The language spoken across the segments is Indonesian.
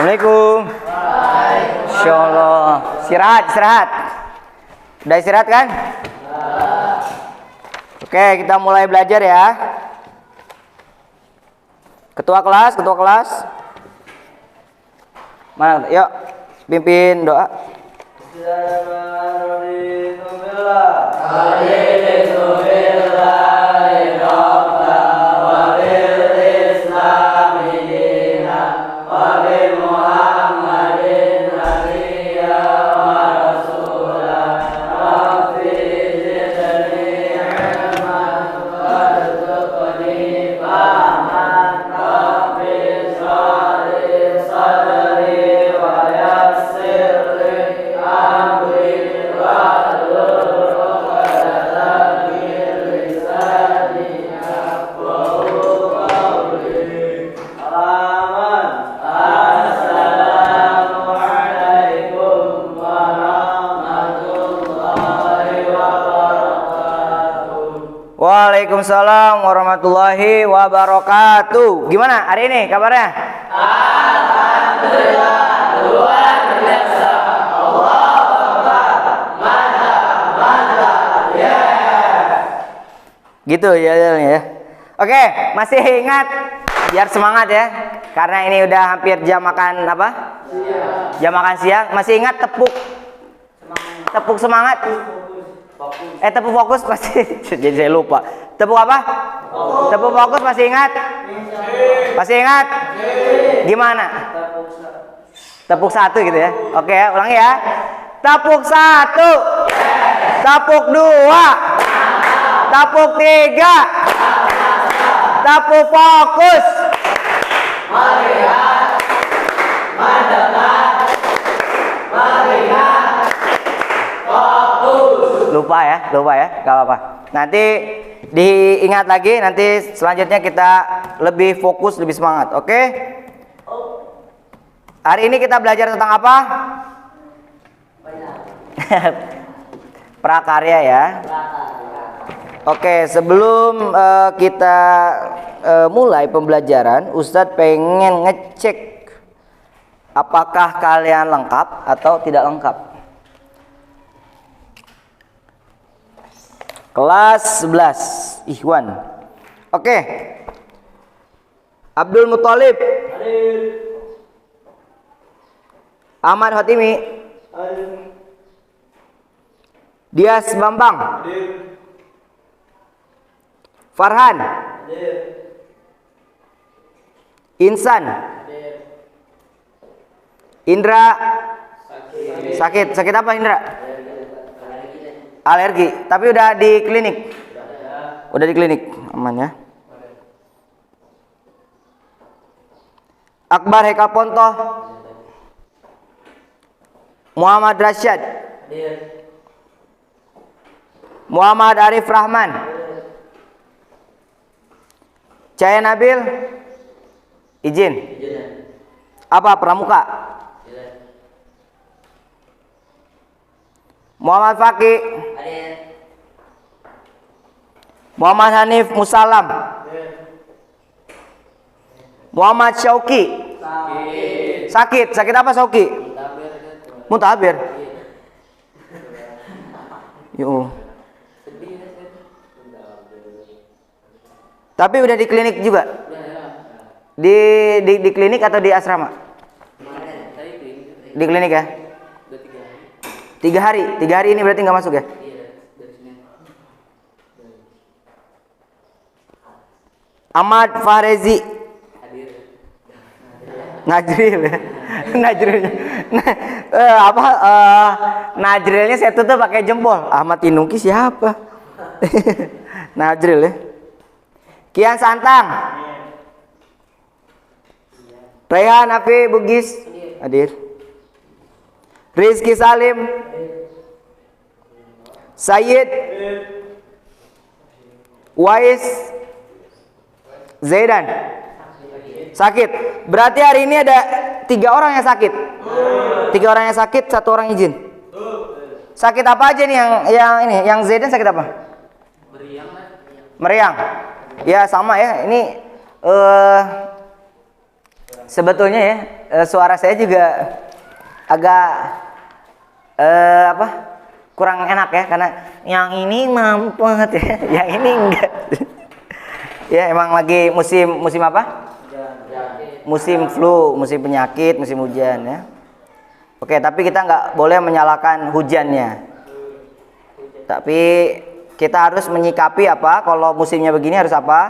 Assalamualaikum. Insyaallah. Istirahat. Udah istirahat kan? Oke, kita mulai belajar ya. Ketua kelas. Mana? Yuk, pimpin doa. Waalaikumsalam warahmatullahi wabarakatuh. Gimana hari ini kabarnya? Alhamdulillah, luar biasa. Allahu Akbar. Mantap. Ya. Gitu ya. Oke, masih ingat biar semangat ya. Karena ini udah hampir jam makan apa? Siang. Jam makan siang. Masih ingat tepuk semangat? Tepuk fokus pasti. Jadi saya lupa. Tepuk apa? Tepuk fokus masih ingat? Masih ingat? Gimana? Tepuk satu gitu ya. Oke ya, ulangi ya. Tepuk satu. Tepuk dua. Tepuk tiga. Tepuk fokus. Melihat, mendengar, melihat, fokus. Lupa ya, gak apa-apa. Nanti diingat lagi, nanti selanjutnya kita lebih fokus, lebih semangat, oke? Hari ini kita belajar tentang apa? Prakarya ya. Oke, sebelum kita mulai pembelajaran, Ustadz pengen ngecek apakah kalian lengkap atau tidak lengkap. Kelas 11 Ikhwan. Oke. Abdul Muthalib. Hadir. Ahmad Hatimi. Hadir. Dias Bambang. Hadir. Farhan. Hadir. Insan. Hadir. Indra. Sakit apa Indra? Alergi, tapi udah di klinik. Udah di klinik, aman ya. Akbar Heka Ponto. Muhammad Rasyad. Muhammad Arif Rahman. Cahaya Nabil. Izin. Apa pramuka? Muhammad Faki. Muhammad Hanif Musalam. Muhammad Syauki. Sakit apa Syauki? Muntabir. Yo. Tapi udah di klinik juga. Di klinik atau di asrama? Di klinik ya. 3 hari ini berarti nggak masuk ya? Ahmad Fahrezi. Najril ya. Najrilnya. Najrilnya saya tutup pakai jempol. Ahmad Inungki siapa? Najril ya. Kian Santang. Rayhan Afi Bugis. Hadir. Rizky Salim. Sayyid. Wais. Zaidan. Sakit. Berarti hari ini ada 3 orang yang sakit. 3 orang yang sakit, 1 orang izin. Sakit apa aja nih yang Zaidan sakit apa? Meriang. Ya sama ya. Ini Sebetulnya ya, suara saya juga agak apa? Kurang enak ya, karena yang ini mampet ya, yang ini enggak. Ya emang lagi musim apa? Musim flu, musim penyakit, musim hujan ya. Oke, tapi kita nggak boleh menyalahkan hujannya. Tapi kita harus menyikapi apa? Kalau musimnya begini harus apa?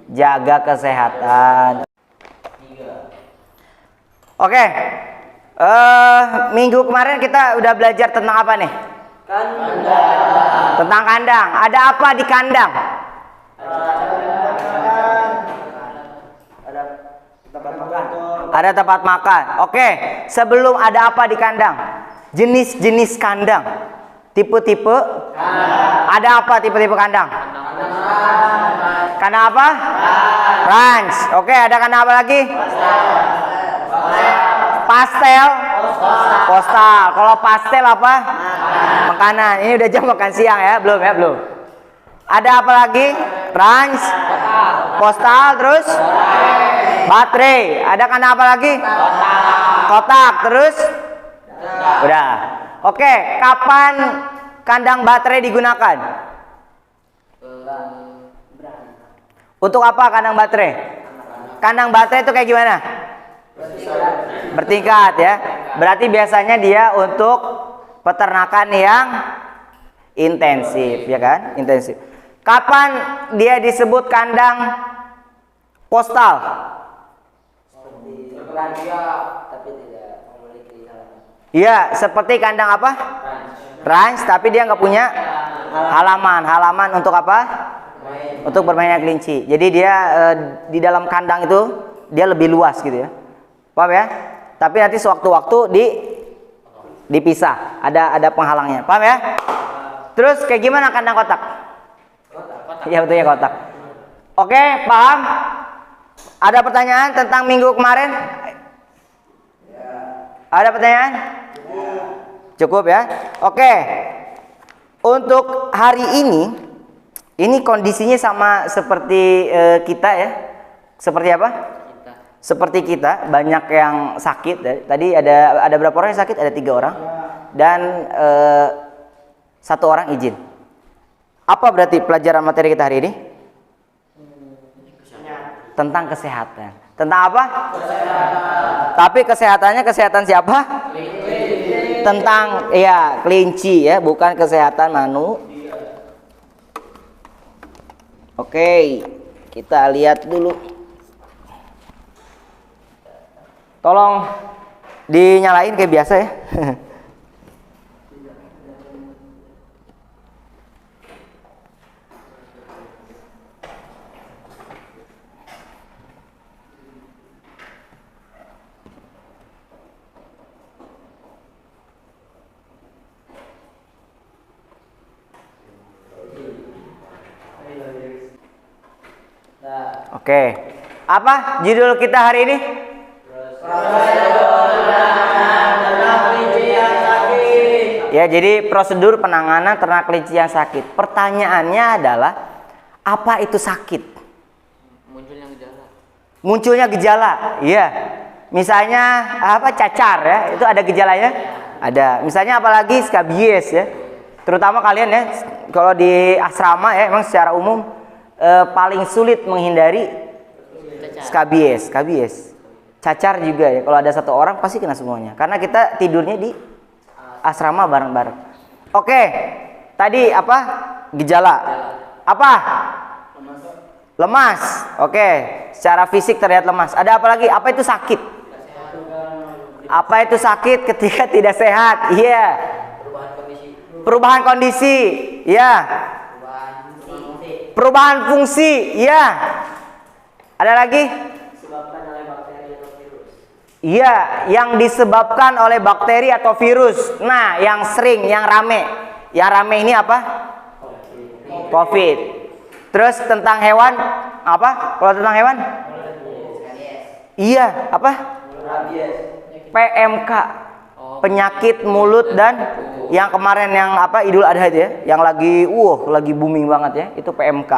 Jaga kesehatan. Oke, minggu kemarin kita udah belajar tentang apa nih? Kandang. Tentang kandang. Ada apa di kandang? Ada tempat makan. Oke, sebelum ada apa di kandang? Jenis-jenis kandang. Tipe-tipe? Ada apa tipe-tipe kandang? Kandang apa? Ranch. Oke, ada kandang apa lagi? Pastel. Postal. Kalau pastel apa? Makanan. Ini udah jam makan siang ya? Belum ya? Belum. Ada apa lagi? Ranch. Postal. Terus? Baterai. Ada kandang apa lagi? Kotak. Terus? Udah. Oke, kapan kandang baterai digunakan? Untuk apa kandang baterai? Kandang baterai itu kayak gimana? Bertingkat ya. Berarti biasanya dia untuk peternakan yang intensif, ya kan? Intensif. Kapan dia disebut kandang postal? Iya, seperti kandang apa? Ranch, tapi dia nggak punya halaman. Halaman untuk apa? Untuk bermainnya kelinci. Jadi dia di dalam kandang itu dia lebih luas gitu ya. Paham ya? Tapi nanti sewaktu-waktu dipisah. Ada penghalangnya. Paham ya? Terus kayak gimana kandang kotak? Iya, betulnya kotak. Oke, paham? Ada pertanyaan tentang minggu kemarin? Ada pertanyaan? Cukup ya. Oke. Untuk hari ini kondisinya sama seperti kita ya. Seperti apa? Seperti kita, banyak yang sakit. Tadi ada berapa orang yang sakit? Ada 3 orang. Dan 1 orang izin. Apa berarti pelajaran materi kita hari ini? Tentang kesehatan. Tentang apa? Kesehatan. Tapi kesehatannya kesehatan siapa? Kelinci. Tentang ya kelinci ya, bukan kesehatan manu. Oke, kita lihat dulu. Tolong dinyalain kayak biasa ya. Oke, apa judul kita hari ini? Ya, jadi prosedur penanganan ternak kelinci yang sakit. Pertanyaannya adalah, apa itu sakit? Munculnya gejala. Iya. Misalnya apa, cacar ya, itu ada gejalanya? Ada. Misalnya apalagi skabies ya. Terutama kalian ya, kalau di asrama ya, emang secara umum paling sulit menghindari skabies. Cacar juga ya, kalau ada 1 orang pasti kena semuanya, karena kita tidurnya di asrama bareng-bareng. Oke, tadi apa? Gejala. Apa? Lemas. Oke, secara fisik terlihat lemas. Ada apa lagi? Apa itu sakit? Apa itu sakit ketika tidak sehat? Iya. Perubahan kondisi. Iya. Perubahan fungsi. Iya. Ada lagi? Iya, yang disebabkan oleh bakteri atau virus. Nah, yang sering, yang rame. Yang rame ini apa? COVID. Terus tentang hewan, apa? Kalau tentang hewan? Iya, apa? PMK. Penyakit mulut dan yang kemarin yang apa? Idul Adha itu ya, yang lagi lagi booming banget ya, itu PMK.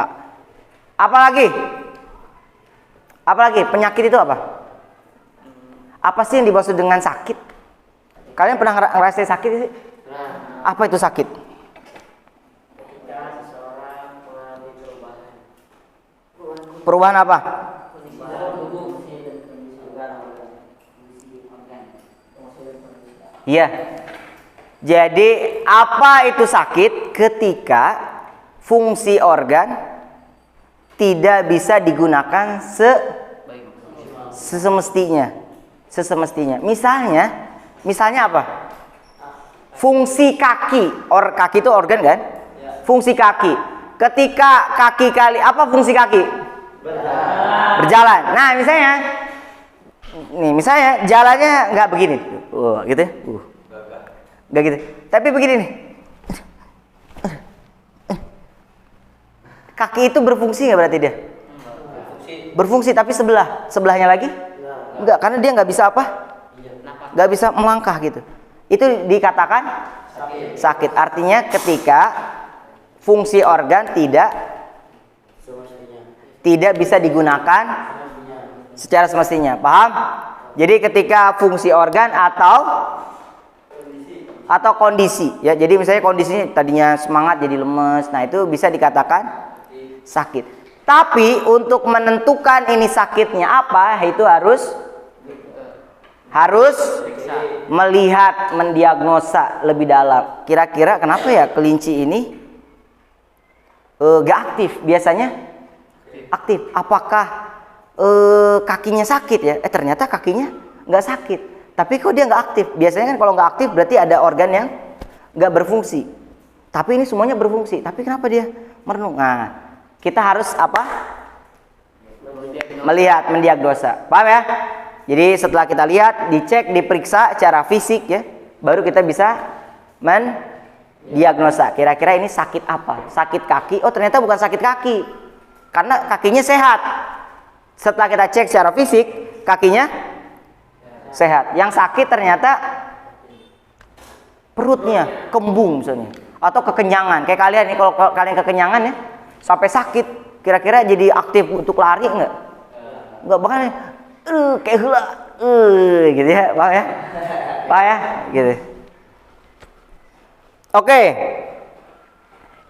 Apalagi? Apalagi penyakit itu apa? Apa sih yang dimaksud dengan sakit? Kalian pernah ngerasain sakit sih? Apa itu sakit? Ketika seseorang mengalami perubahan. Perubahan apa? Iya. Jadi apa itu sakit? Ketika fungsi organ tidak bisa digunakan sesemestinya. Misalnya apa? Fungsi kaki, kaki itu organ kan? Fungsi kaki. Ketika kaki apa fungsi kaki? Berjalan. Nah, misalnya jalannya nggak begini, gitu, nggak gitu. Tapi begini nih. Kaki itu berfungsi nggak berarti dia? Berfungsi, tapi sebelahnya lagi? Enggak, karena dia nggak bisa apa? Nggak bisa melangkah gitu. Itu dikatakan sakit. Artinya ketika fungsi organ tidak bisa digunakan secara semestinya. Paham? Jadi ketika fungsi organ atau kondisi, ya. Jadi misalnya kondisinya tadinya semangat jadi lemes. Nah, itu bisa dikatakan sakit. Tapi untuk menentukan ini sakitnya apa, itu harus melihat, mendiagnosa lebih dalam. Kira-kira kenapa ya kelinci ini gak aktif? Biasanya aktif. Apakah kakinya sakit ya? Ternyata kakinya nggak sakit. Tapi kok dia nggak aktif? Biasanya kan kalau nggak aktif berarti ada organ yang nggak berfungsi. Tapi ini semuanya berfungsi. Tapi kenapa dia merenung? Nah, kita harus apa? Melihat, mendiagnosa. Paham ya? Jadi setelah kita lihat, dicek, diperiksa secara fisik ya, baru kita bisa mendiagnosa. Kira-kira ini sakit apa? Sakit kaki? Oh, ternyata bukan sakit kaki. Karena kakinya sehat. Setelah kita cek secara fisik, kakinya sehat. Yang sakit ternyata perutnya, kembung misalnya, atau kekenyangan. Kayak kalian nih, kalau kalian kekenyangan ya, sampai sakit, kira-kira jadi aktif untuk lari enggak? Enggak, bahkan kayak hula, gitu ya, paham ya? Paham ya? Gitu. Oke.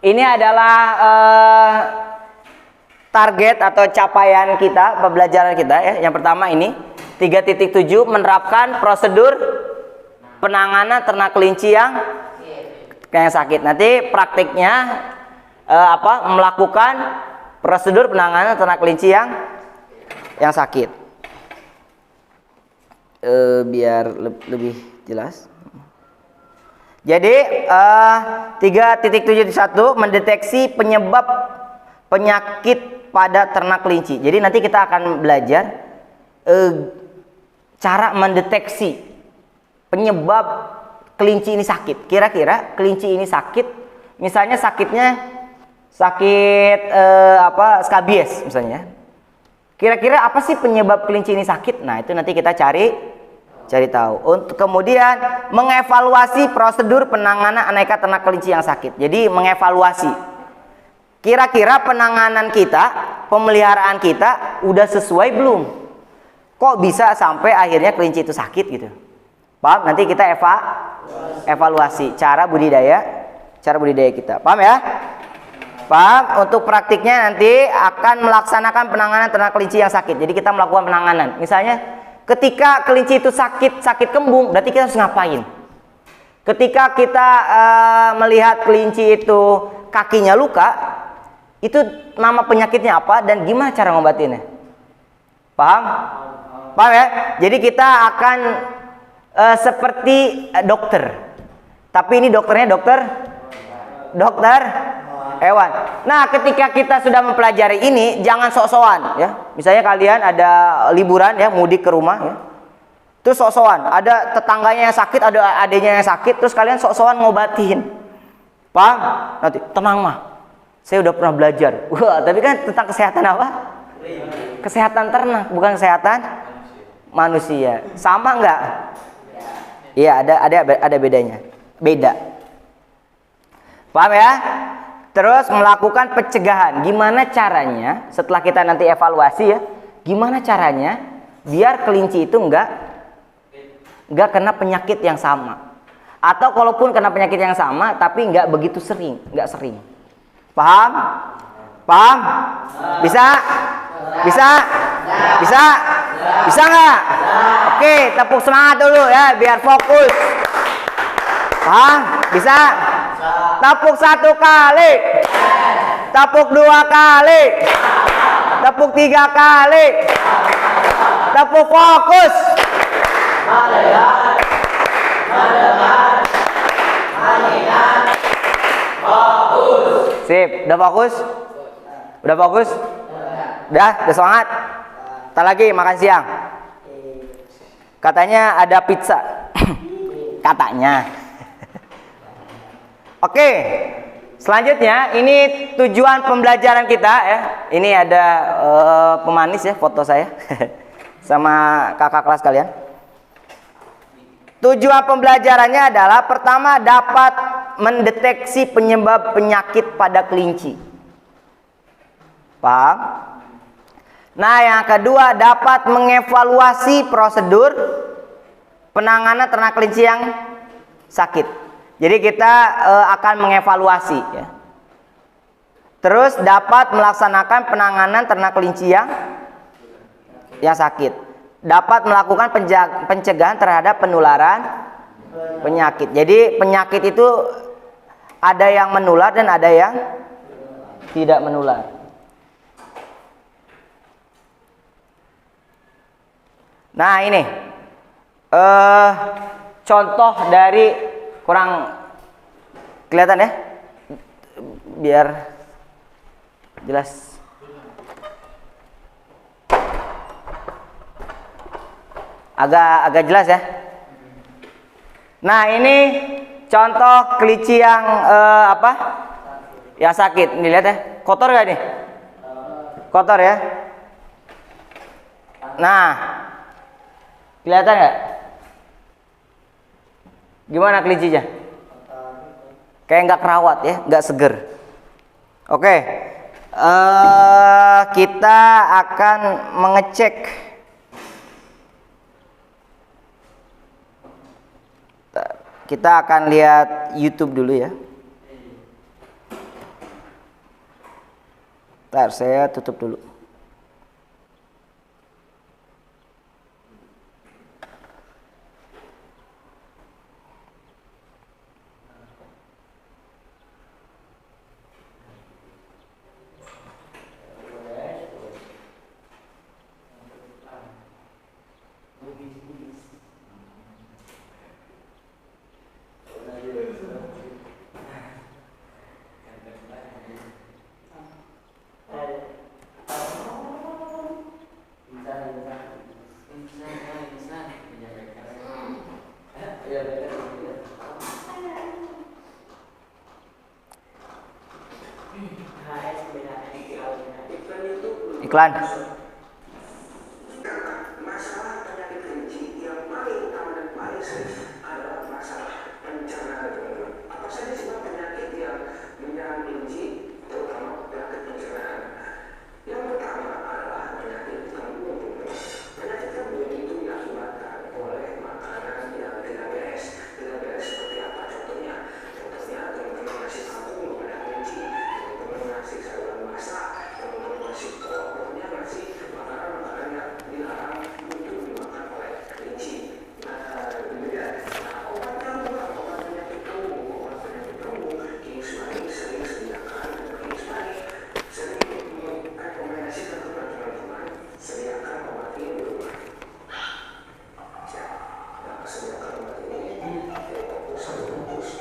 Ini adalah target atau capaian kita, pembelajaran kita ya. Yang pertama ini 3.7 menerapkan prosedur penanganan ternak kelinci yang sakit. Nanti praktiknya melakukan prosedur penanganan ternak kelinci yang sakit. Biar lebih jelas. Jadi 3.71 mendeteksi penyebab penyakit pada ternak kelinci. Jadi nanti kita akan belajar cara mendeteksi penyebab kelinci ini sakit. Kira-kira kelinci ini sakit, misalnya sakitnya skabies misalnya. Kira-kira apa sih penyebab kelinci ini sakit? Nah, itu nanti kita cari tahu. Untuk kemudian mengevaluasi prosedur penanganan aneka ternak kelinci yang sakit. Jadi mengevaluasi. Kira-kira penanganan kita, pemeliharaan kita udah sesuai belum? Kok bisa sampai akhirnya kelinci itu sakit gitu? Paham? Nanti kita evaluasi cara budidaya kita. Paham ya? Paham? Untuk praktiknya nanti akan melaksanakan penanganan ternak kelinci yang sakit. Jadi kita melakukan penanganan. Misalnya ketika kelinci itu sakit kembung, berarti kita harus ngapain? Ketika kita melihat kelinci itu kakinya luka, itu nama penyakitnya apa dan gimana cara ngobatinnya? Paham? Paham ya? Jadi kita akan seperti dokter. Tapi ini dokternya dokter hewan. Nah, ketika kita sudah mempelajari ini, jangan sok-sokan ya. Misalnya kalian ada liburan ya, mudik ke rumah ya. Terus sok-sokan, ada tetangganya yang sakit, ada adiknya yang sakit, terus kalian sok-sokan ngobatin. Paham? Nanti tenang mah. Saya udah pernah belajar. Wah, tapi kan tentang kesehatan apa? Kesehatan ternak, bukan kesehatan manusia. Sama enggak? Iya, ada bedanya. Beda. Paham ya? Terus melakukan pencegahan. Gimana caranya setelah kita nanti evaluasi ya? Gimana caranya biar kelinci itu enggak nggak kena penyakit yang sama. Atau kalaupun kena penyakit yang sama, tapi nggak begitu sering, nggak sering. Paham? Paham? Bisa? Bisa? Bisa? Bisa nggak? Oke, tepuk semangat dulu ya, biar fokus. Paham? Bisa? Tepuk 1 kali. Tepuk 2 kali. Tepuk 3 kali. Tepuk fokus. Sip, udah fokus? Udah fokus? Udah semangat? Ntar lagi makan siang. Katanya ada pizza. Katanya. Oke. Selanjutnya ini tujuan pembelajaran kita ya. Ini ada pemanis ya, foto saya. Sama kakak kelas kalian. Tujuan pembelajarannya adalah pertama dapat mendeteksi penyebab penyakit pada kelinci. Paham? Nah, yang kedua dapat mengevaluasi prosedur penanganan ternak kelinci yang sakit. Jadi kita akan mengevaluasi ya. Terus dapat melaksanakan penanganan ternak kelinci yang sakit. Dapat melakukan pencegahan terhadap penularan penyakit. Jadi penyakit itu ada yang menular dan ada yang tidak menular. Nah ini contoh dari, kurang kelihatan ya, biar jelas. Agak jelas ya. Nah ini contoh kelinci yang yang sakit. Nih lihat ya, kotor gak nih? Kotor ya. Nah, kelihatan nggak? Gimana kelincinya? Kayak nggak kerawat ya, nggak seger. Oke, kita akan mengecek. Kita akan lihat YouTube dulu ya. Ntar saya tutup dulu. Iklan. Masalah penyakit kelinci yang paling utama dan paling sering adalah masalah pencernaan. Apa saja sebab penyakit yang menyerang kelinci, terutama penyakit pencernaan? Yang pertama adalah penyakit kambung. Penyakit kambung itu diakibatkan oleh makanan yang tidak beres. Tidak beres seperti apa contohnya? Contohnya teman-teman ngasih kambung kepada kelinci, teman-teman ngasih sayuran basah, teman-teman ngasih pokoknya ngasih makanan-makanan yang dilarang untuk dimakan oleh kelinci. Nah, obat kambung, obat penyakit kambung, Kingsman sering sediakan, Kingsman sering merekomendasikan kepada teman-teman sediakan obat ini di rumah. Nah, sediakan obat ini fokus satu bungkus.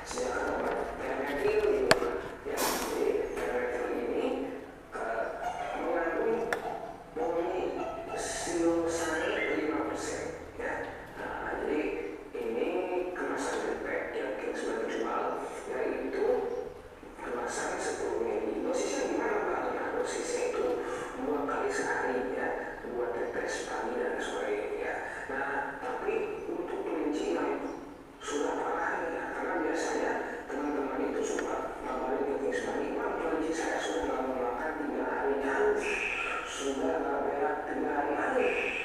Sediakan obat Permetil di rumah. Ya, jadi Permetil ini mengandung polisilosanate 5%. Ya, nah, jadi ini kemasan dripek yang Kingsman jual, yaitu kemasan 10 ml. Dosisnya gimana Pak? Nah, dosisnya itu 2 kali sehari ya, 2 tetes pagi dan sore ya. Nah, tapi untuk kelinci yang sudah parah ya, karena biasanya teman-teman itu suka ngabarin ke Kingsman, Pak, kelinci saya sudah nggak mau makan 3 hari, sudah nggak berak 3 hari.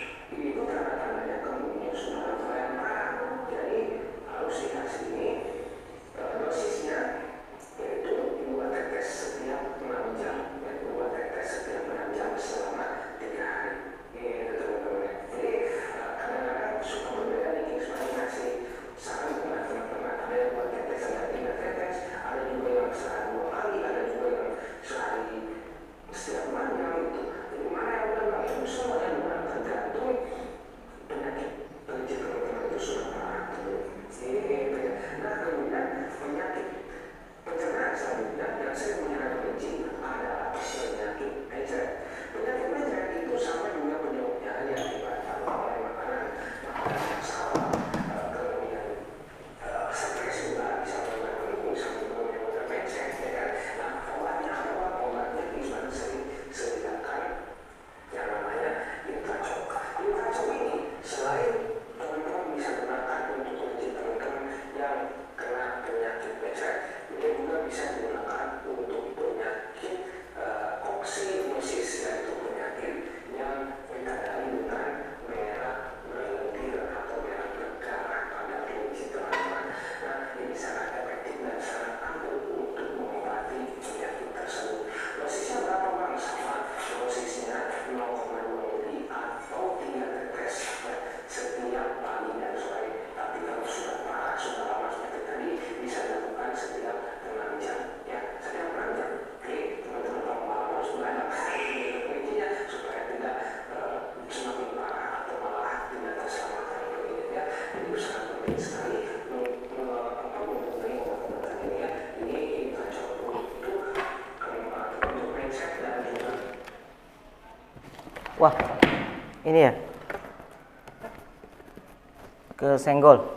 Wah, ini ya. Kesenggol.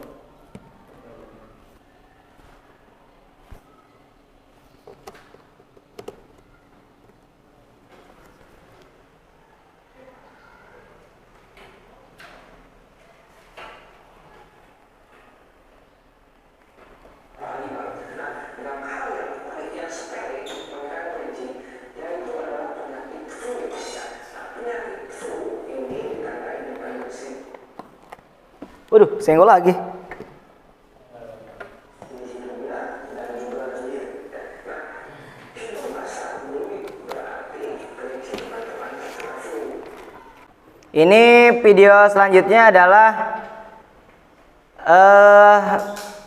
Dalam hal yang sepele mengenai kelinci, yaitu adalah penyakit flu. Penyakit flu ini ditandai dengan mesin. Waduh, senggol lagi. Ini video selanjutnya adalah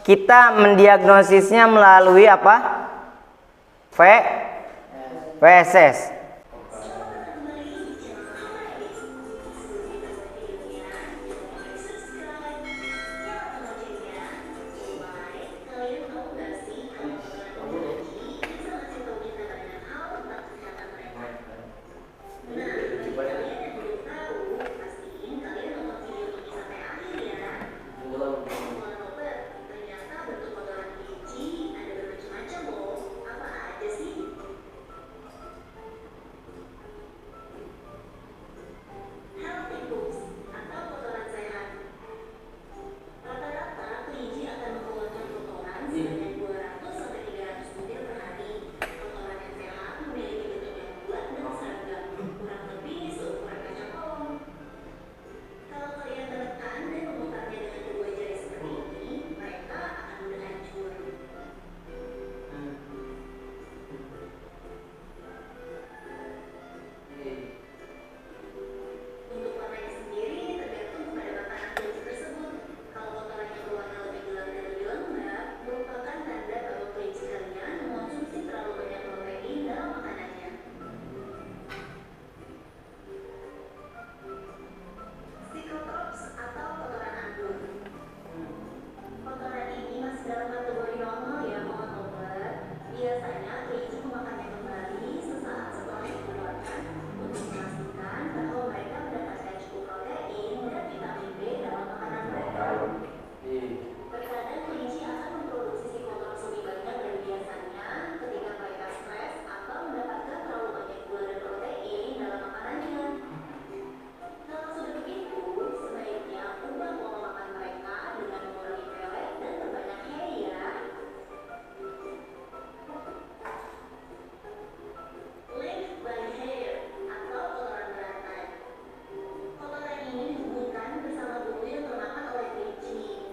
kita mendiagnosisnya melalui apa? VSS.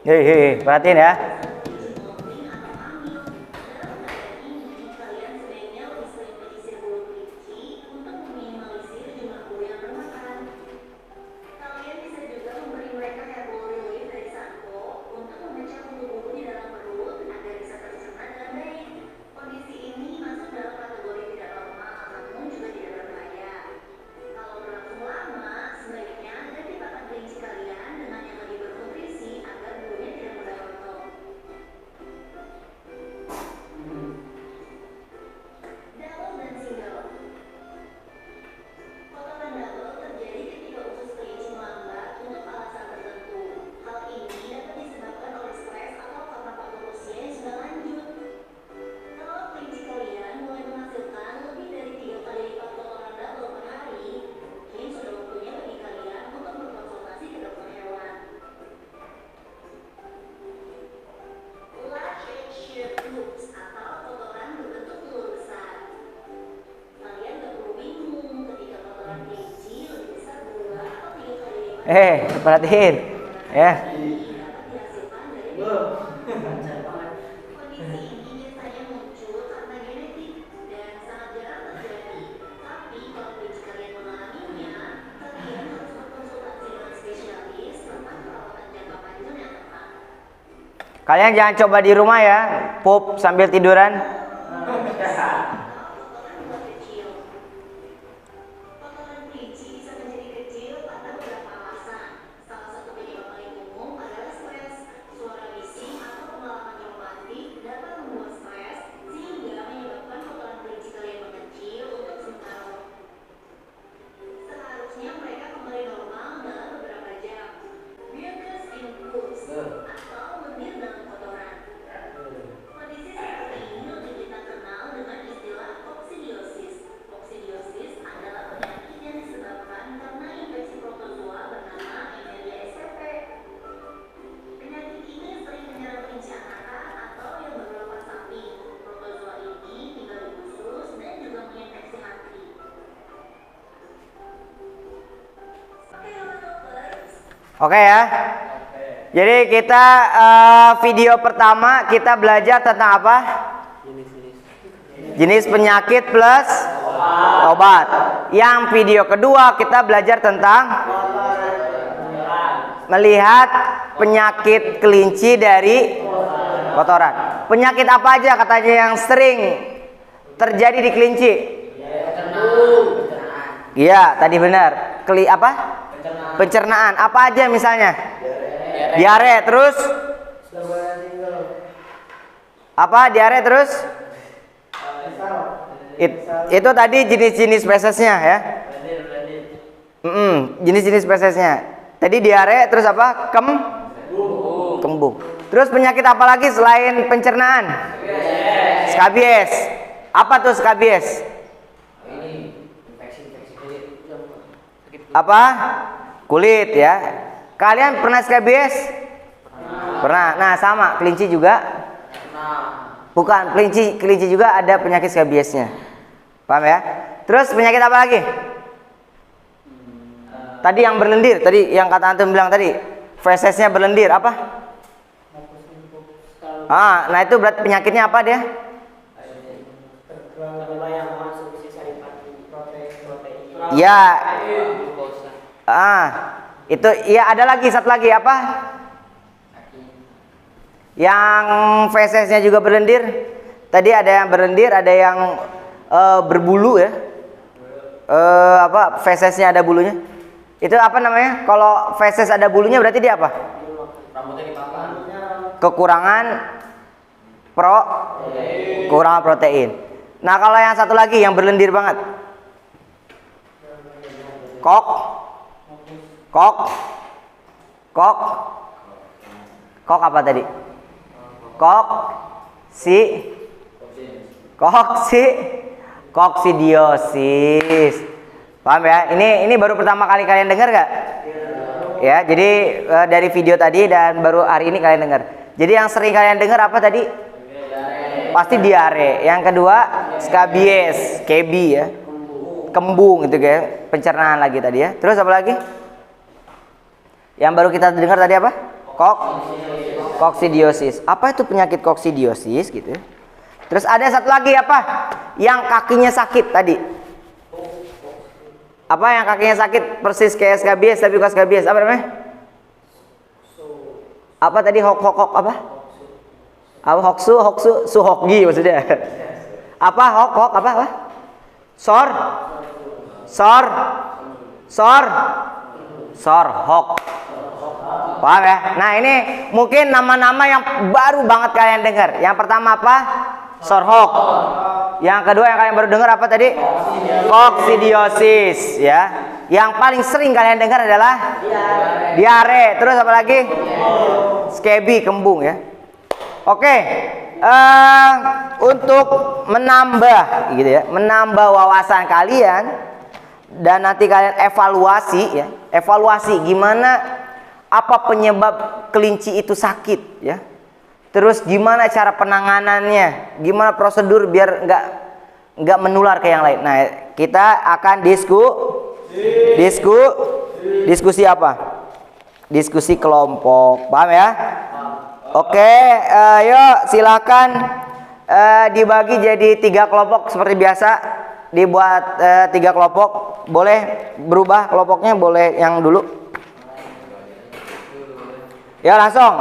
Hei, perhatiin ya. Perhatiin ya. Kalian jangan coba di rumah ya, pup sambil tiduran. Seharusnya mereka Oke ya. Jadi kita video pertama kita belajar tentang apa? Jenis penyakit plus obat. Yang video kedua kita belajar tentang melihat penyakit kelinci dari kotoran. Penyakit apa aja katanya yang sering terjadi di kelinci? Iya, tadi benar. Apa? Pencernaan. Apa aja misalnya? Diare, terus? Apa? Diare terus? Itu tadi jenis-jenis spesiesnya ya. Jenis-jenis spesiesnya. Tadi diare, terus apa? Kembung. Terus penyakit apa lagi selain pencernaan? Skabies. Apa tuh skabies? Apa? Kulit ya. Kalian pernah skabies? Pernah. Nah, sama kelinci juga? Bukan, kelinci juga ada penyakit skabiesnya. Paham ya? Terus penyakit apa lagi? Tadi yang berlendir, tadi yang kata antum bilang tadi, fesesnya berlendir, apa? Nah itu berarti penyakitnya apa dia? Ya. Itu ya, ada lagi satu lagi apa? Yang fesesnya juga berlendir. Tadi ada yang berlendir, ada yang berbulu ya. Apa? Fesesnya ada bulunya. Itu apa namanya? Kalau feses ada bulunya berarti dia apa? Kekurangan protein. Nah, kalau yang satu lagi yang berlendir banget. Kok apa tadi? Koksidiosis. Paham ya? Ini baru pertama kali kalian dengar gak? Ya, jadi dari video tadi dan baru hari ini kalian dengar. Jadi yang sering kalian dengar apa tadi? Pasti diare. Yang kedua skabies, KB ya. Kembung itu kayak pencernaan lagi tadi ya. Terus apa lagi? Yang baru kita dengar tadi apa? Koksidiosis. Apa itu penyakit koksidiosis gitu? Terus ada satu lagi apa? Yang kakinya sakit tadi. Apa yang kakinya sakit persis kayak skabies tapi bukan skabies? Apa namanya? Apa tadi apa? Apa suhokgi maksudnya? Apa apa? Sorhok. Paham ya? Nah, ini mungkin nama-nama yang baru banget kalian dengar. Yang pertama apa? Sorhok. Yang kedua yang kalian baru dengar apa tadi? Koksidiosis ya. Yang paling sering kalian dengar adalah diare. Terus apa lagi? Scabi, kembung ya. Oke. Untuk menambah gitu ya, menambah wawasan kalian dan nanti kalian evaluasi ya. Evaluasi gimana, apa penyebab kelinci itu sakit ya. Terus gimana cara penanganannya, gimana prosedur biar nggak menular ke yang lain. Nah, kita akan diskusi apa? Diskusi kelompok, paham ya? Oke, yuk silakan dibagi jadi 3 kelompok seperti biasa. Dibuat 3 kelompok, boleh berubah kelompoknya, boleh yang dulu. Ya langsung.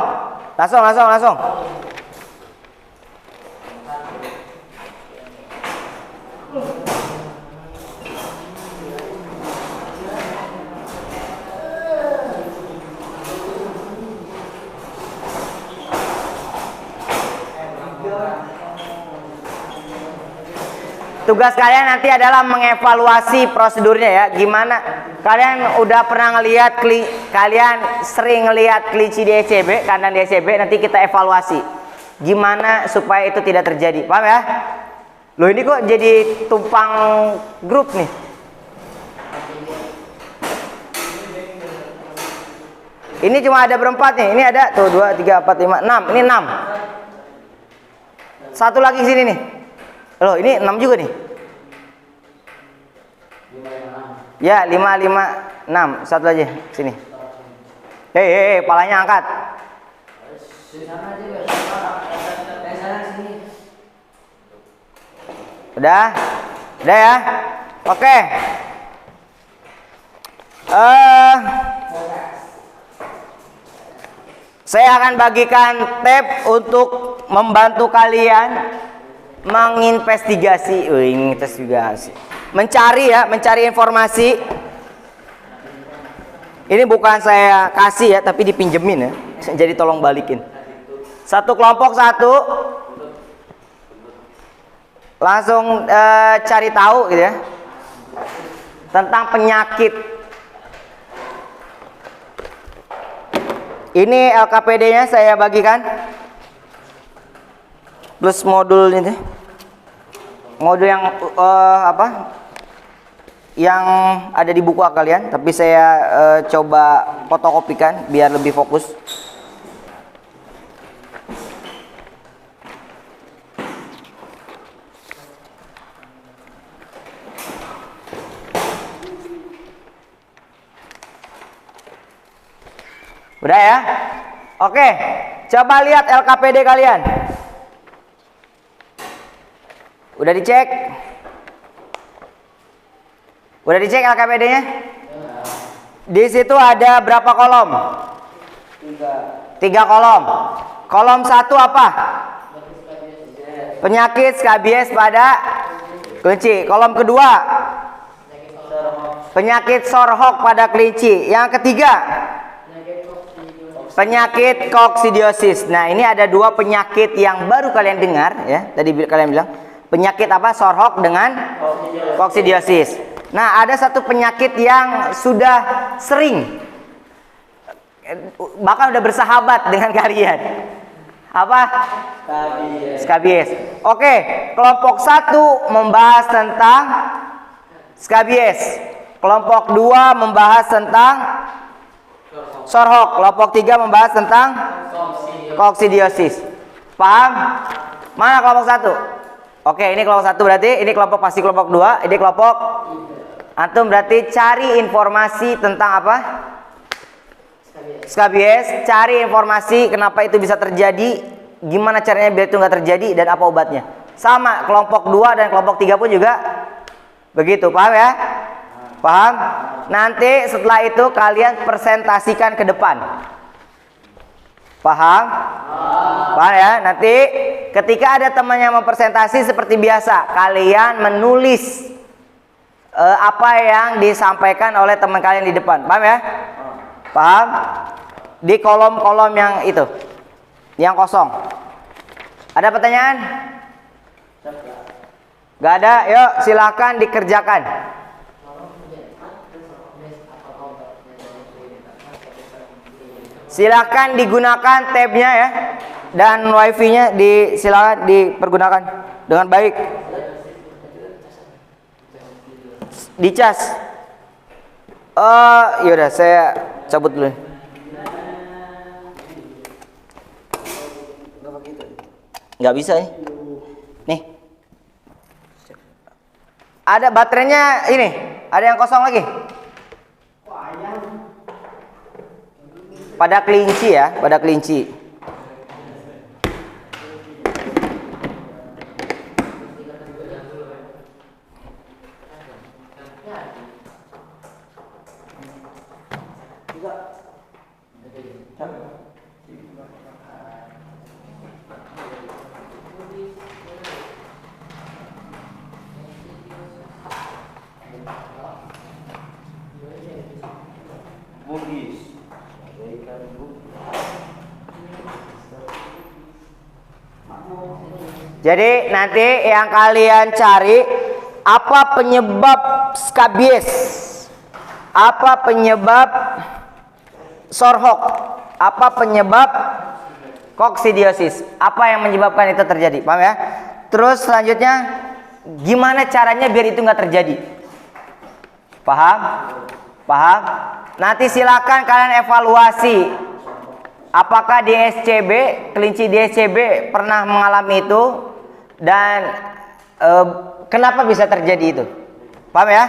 Tugas kalian nanti adalah mengevaluasi prosedurnya ya. Gimana? Kalian udah pernah ngelihat, kalian sering ngelihat kelinci di SCB, kandang di SCB, nanti kita evaluasi. Gimana supaya itu tidak terjadi. Paham ya? Loh, ini kok jadi tumpang grup nih. Ini cuma ada berempat nih. Ini ada tuh 2, 3, 4, 5, 6. Ini 6. Satu lagi sini nih. Loh, ini 6 juga nih. Ya, 5, 5, 6. Satu aja sini. Hei, palanya angkat. Sana aja ya, dari sana sini. Udah? Udah ya? Oke. Saya akan bagikan tab untuk membantu kalian menginvestigasi, mencari informasi. Ini bukan saya kasih ya, tapi dipinjemin ya. Jadi tolong balikin. Satu kelompok satu, langsung cari tahu gitu ya tentang penyakit. Ini LKPD-nya saya bagikan plus modul ini, modul yang yang ada di buku kalian, tapi saya coba fotokopikan biar lebih fokus. Udah ya? Oke, coba lihat LKPD kalian. Udah dicek? Udah dicek LKPD-nya? Di situ ada berapa kolom? 3 kolom. Kolom 1 apa? Penyakit skabies pada kelinci. Kolom kedua, penyakit sorhok pada kelinci. Yang ketiga, penyakit koksidiosis. Nah, ini ada 2 penyakit yang baru kalian dengar ya. Tadi kalian bilang penyakit apa? Sorhok dengan koksidiosis. Nah, ada 1 penyakit yang sudah sering, bahkan udah bersahabat dengan kalian. Apa? Skabies. Oke, kelompok 1 membahas tentang skabies. Kelompok 2 membahas tentang sorhok. Kelompok 3 membahas tentang koksidiosis. Paham? Mana kelompok 1? Oke, ini kelompok 1 berarti ini kelompok pasti kelompok 2, ini kelompok antum berarti cari informasi tentang apa? Skabies, cari informasi kenapa itu bisa terjadi, gimana caranya biar itu nggak terjadi dan apa obatnya. Sama kelompok 2 dan kelompok 3 pun juga begitu, paham ya? Paham? Nanti setelah itu kalian presentasikan ke depan. Paham? Paham ya? Nanti ketika ada teman yang mempresentasi seperti biasa, kalian menulis apa yang disampaikan oleh teman kalian di depan. Paham ya? Paham? Di kolom-kolom yang itu, yang kosong. Ada pertanyaan? Gak ada? Yuk silakan dikerjakan. Silakan digunakan tabnya ya, dan wifi-nya silakan dipergunakan dengan baik. Dicas. Yaudah saya cabut dulu. Nggak bisa nih. Nih. Ada baterainya ini. Ada yang kosong lagi. Pada kelinci ya, pada kelinci. Jadi nanti yang kalian cari apa penyebab skabies, apa penyebab sorhok, apa penyebab koksidiosis, apa yang menyebabkan itu terjadi, paham ya? Terus selanjutnya gimana caranya biar itu nggak terjadi, paham? Paham? Nanti silakan kalian evaluasi. Apakah di SCB, kelinci di SCB pernah mengalami itu dan kenapa bisa terjadi itu? Paham ya?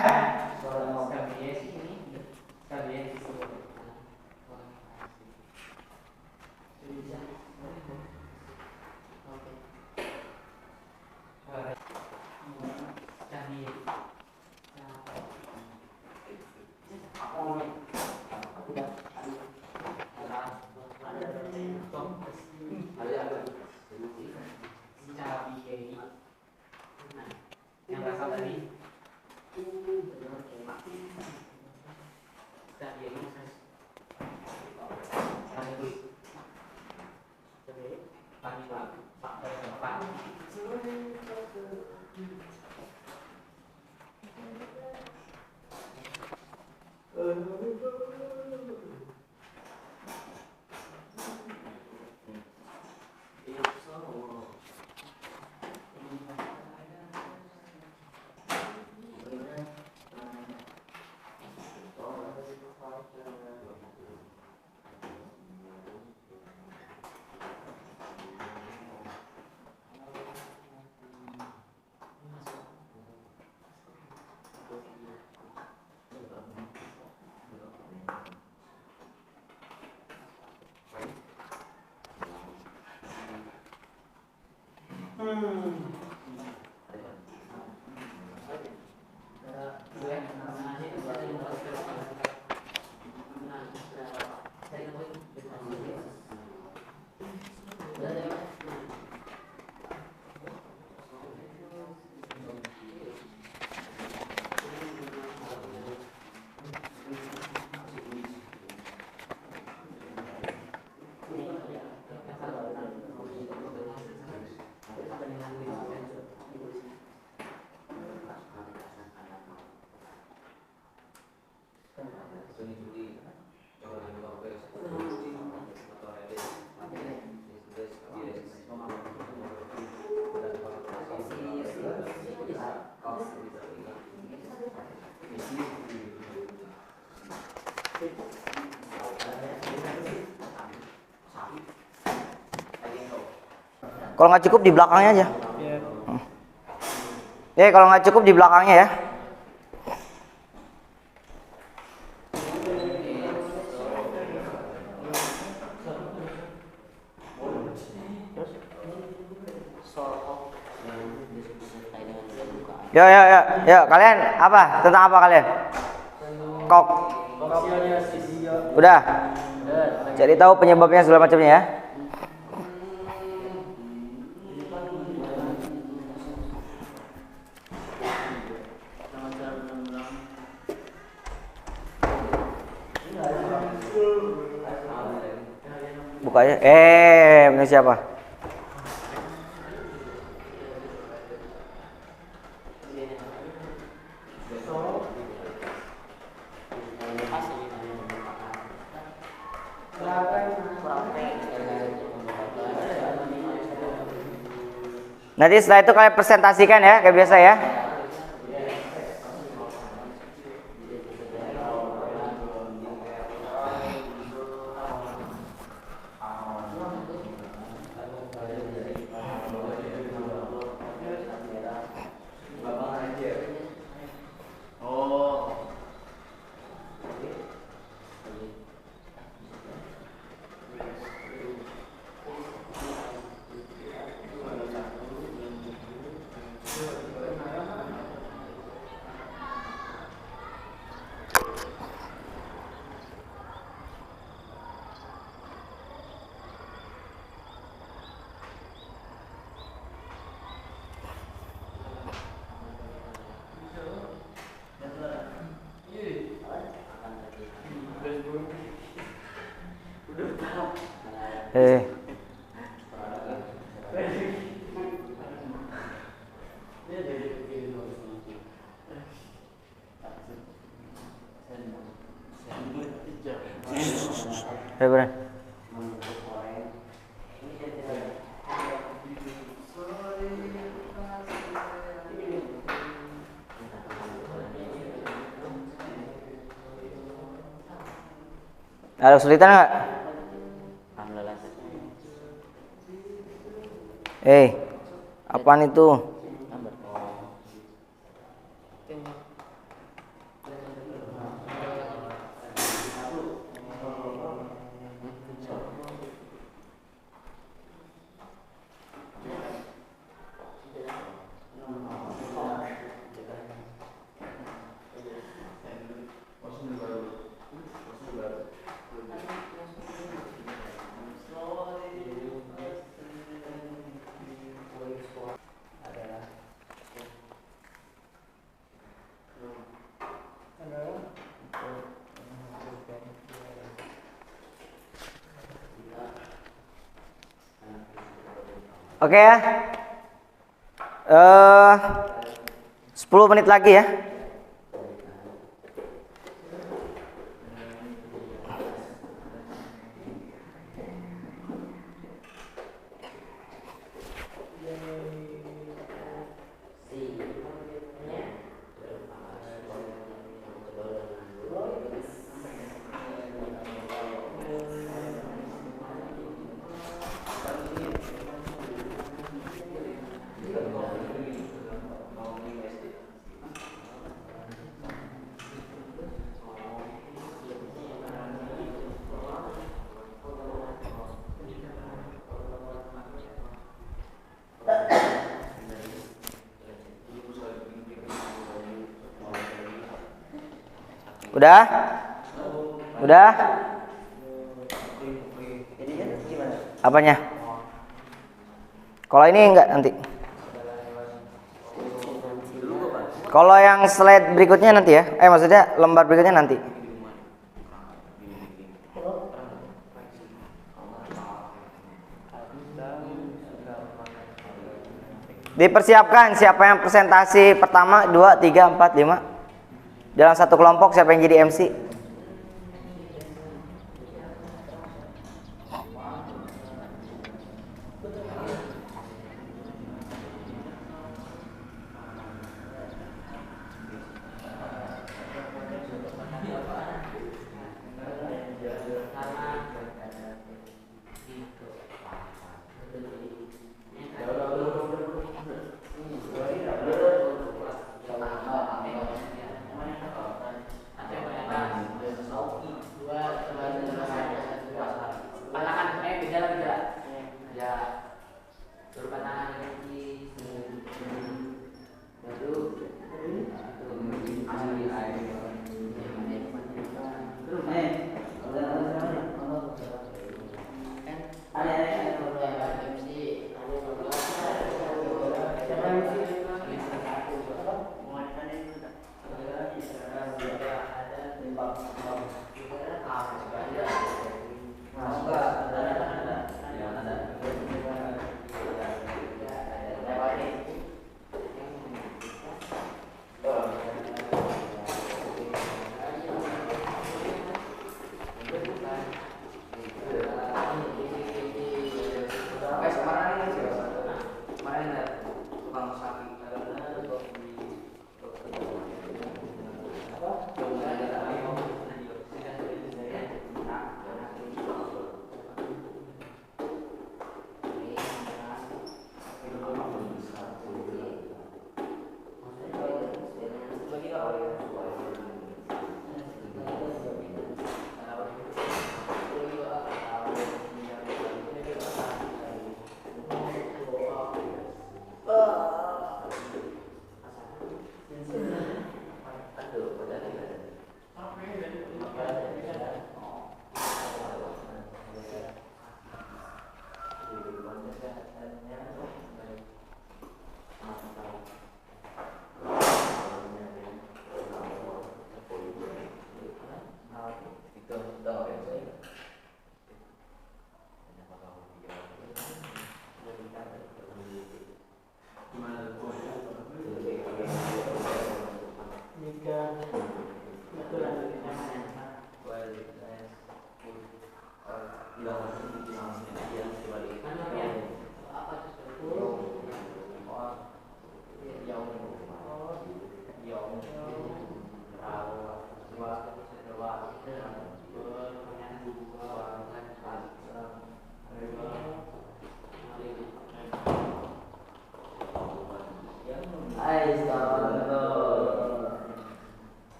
Kalau nggak cukup di belakangnya aja. Kalau nggak cukup di belakangnya ya. Yo, kalian apa? Tentang apa kalian? Kok. Udah. Cari tahu penyebabnya segala macamnya ya. Buka aja. Ini siapa? Nanti setelah itu kalian presentasikan ya, kayak biasa ya. Bener. Ada kesulitan nggak? Apaan itu? Oke ya. 10 menit lagi ya. Udah? Udah? Apanya? Kalau ini enggak nanti. Kalau yang slide berikutnya nanti ya. Maksudnya lembar berikutnya nanti. Dipersiapkan siapa yang presentasi pertama, 2, 3, 4, 5. Dalam satu kelompok siapa yang jadi MC?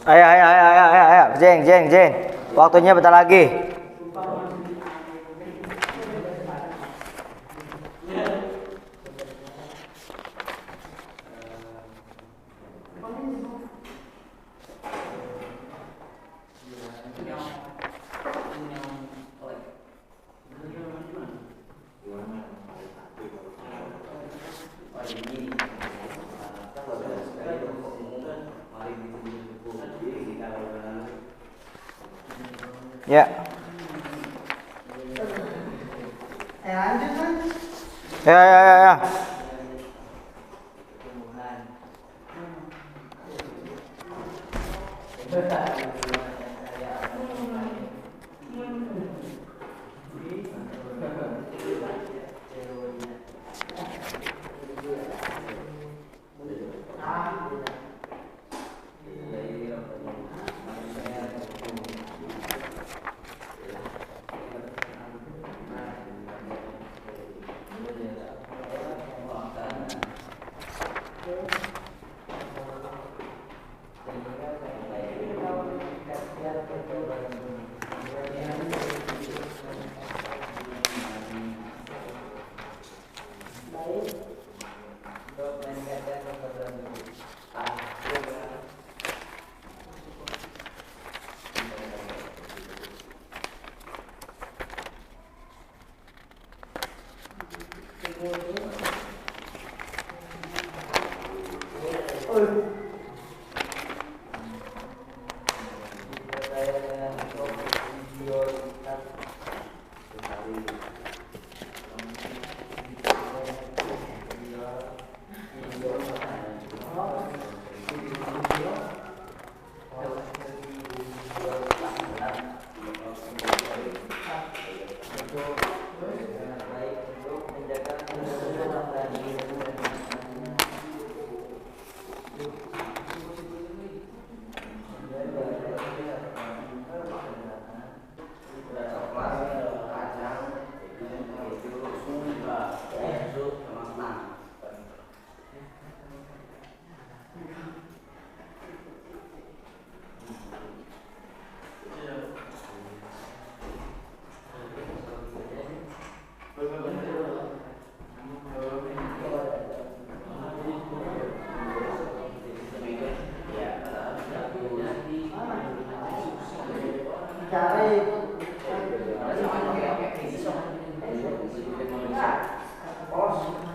Ayo. Jeng. Waktunya bentar lagi. Ya. Ya.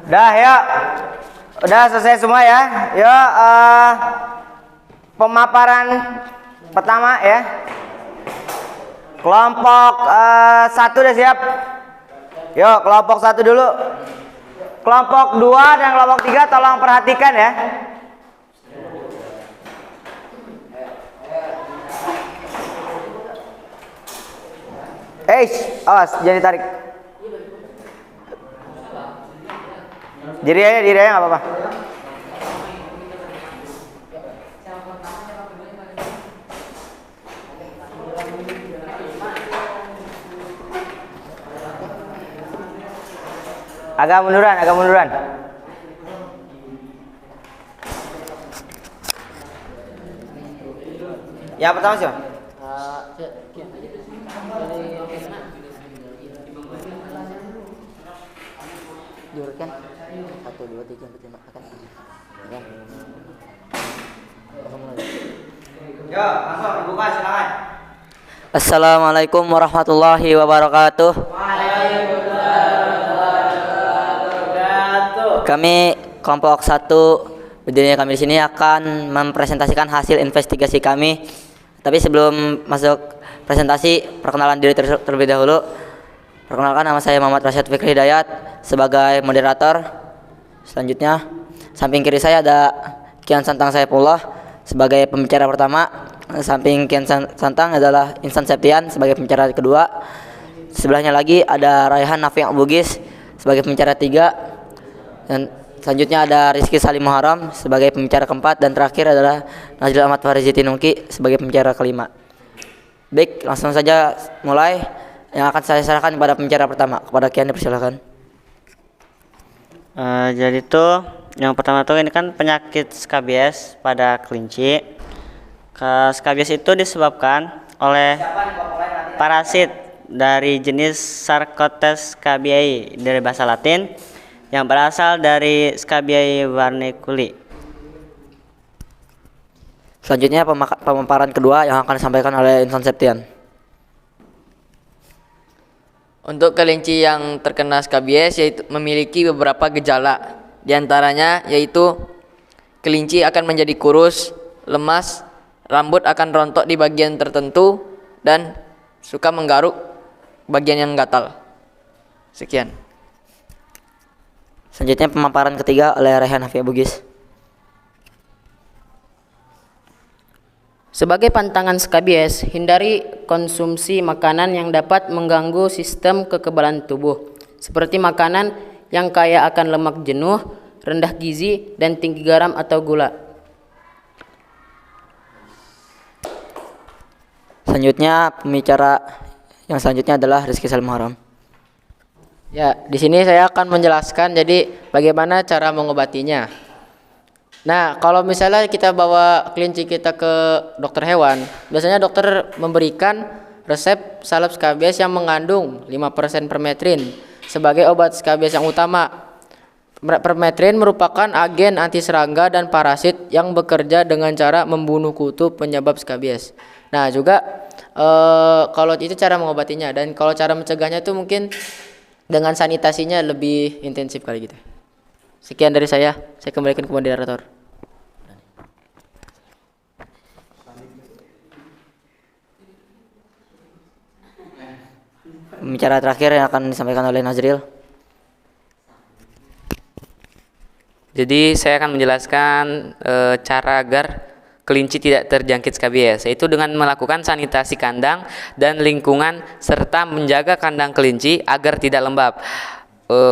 Udah ya. Udah selesai semua ya. Yuk pemaparan pertama ya. Kelompok 1 udah siap. Yuk kelompok 1 dulu. Kelompok 2 dan kelompok 3 tolong perhatikan ya. Awas jangan ditarik. Diri aja nggak apa-apa. Agak munduran. Yang pertama siapa? Diurutkan 1, 2, 3, 4, 5 akan ya. Yo, langsung dibuka silakan. Assalamualaikum warahmatullahi wabarakatuh. Kami kelompok 1 berdiri kami di sini akan mempresentasikan hasil investigasi kami. Tapi sebelum masuk presentasi, perkenalan diri terlebih dahulu. Perkenalkan, nama saya Muhammad Rasyad Fikri Hidayat sebagai moderator. Selanjutnya, samping kiri saya ada Kian Santang Saifullah sebagai pembicara pertama. Samping Kian Santang adalah Insan Septian sebagai pembicara kedua. Sebelahnya lagi ada Raihan Nafi' Bugis sebagai pembicara 3. Dan selanjutnya ada Rizky Salim Muharram sebagai pembicara keempat. Dan terakhir adalah Najil Ahmad Farizi Tinungki sebagai pembicara kelima. Baik, langsung saja mulai. Yang akan saya serahkan kepada pembicara pertama. Kepada Kian, dipersilakan. Jadi tuh yang pertama tuh ini kan penyakit skabies pada kelinci. Skabies itu disebabkan oleh parasit dari jenis Sarcotes scabiei dari bahasa Latin yang berasal dari Scabiei barniculi. Selanjutnya pemaparan kedua yang akan disampaikan oleh Insan Septian. Untuk kelinci yang terkena skabies yaitu memiliki beberapa gejala. Di antaranya yaitu kelinci akan menjadi kurus, lemas, rambut akan rontok di bagian tertentu dan suka menggaruk bagian yang gatal. Sekian. Selanjutnya pemaparan ketiga oleh Rehan Hafia Bugis. Sebagai pantangan skabies, hindari konsumsi makanan yang dapat mengganggu sistem kekebalan tubuh, seperti makanan yang kaya akan lemak jenuh, rendah gizi, dan tinggi garam atau gula. Selanjutnya pembicara yang selanjutnya adalah Rizky Salim Haram. Ya, di sini saya akan menjelaskan jadi bagaimana cara mengobatinya. Nah, kalau misalnya kita bawa kelinci kita ke dokter hewan, biasanya dokter memberikan resep salep skabies yang mengandung 5% permetrin sebagai obat skabies yang utama. Permetrin merupakan agen anti serangga dan parasit yang bekerja dengan cara membunuh kutu penyebab skabies. Nah, juga kalau itu cara mengobatinya, dan kalau cara mencegahnya itu mungkin dengan sanitasinya lebih intensif kali gitu. Sekian dari saya kembalikan ke moderator. Pembicara terakhir yang akan disampaikan oleh Nazril. Jadi saya akan menjelaskan cara agar kelinci tidak terjangkit skabies, yaitu dengan melakukan sanitasi kandang dan lingkungan serta menjaga kandang kelinci agar tidak lembab.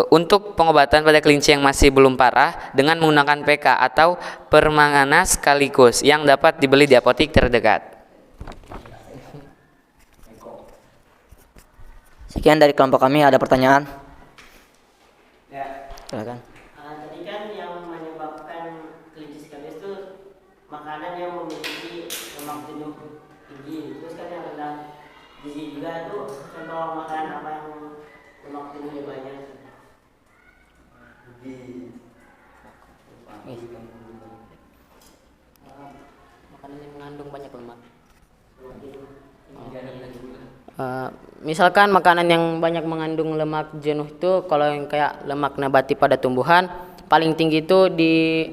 Untuk pengobatan pada kelinci yang masih belum parah dengan menggunakan PK atau permangana sekaligus yang dapat dibeli di apotik terdekat. Sekian dari kelompok kami, ada pertanyaan? Silakan. Tadi kan yang menyebabkan kelinci skabies itu makanan yang memiliki lemak jenuh tinggi, terus kan yang rendah gizi juga itu contoh makanan apa yang lemak jenuhnya banyak? Makanan yang mengandung banyak lemak. Misalkan makanan yang banyak mengandung lemak jenuh itu, kalau yang kayak lemak nabati pada tumbuhan paling tinggi itu di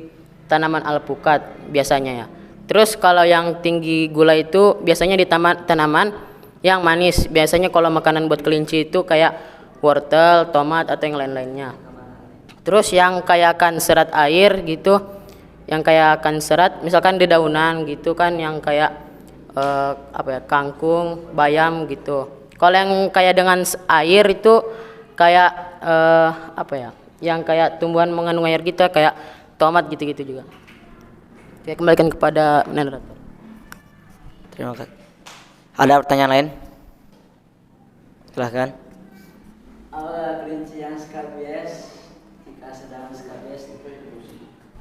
tanaman alpukat biasanya ya. Terus kalau yang tinggi gula itu biasanya di tanaman yang manis. Biasanya kalau makanan buat kelinci itu kayak wortel, tomat atau yang lain-lainnya. Terus yang kayak akan serat air gitu, yang kayak akan serat misalkan di daunan gitu kan, yang kayak kangkung, bayam gitu. Kalau yang kayak dengan air itu kayak yang kayak tumbuhan mengandung air gitu, kayak tomat gitu-gitu juga. Saya kembalikan kepada moderator. Terima kasih. Ada pertanyaan lain? Silahkan. Kelinci yang skabies, jika sedang skabies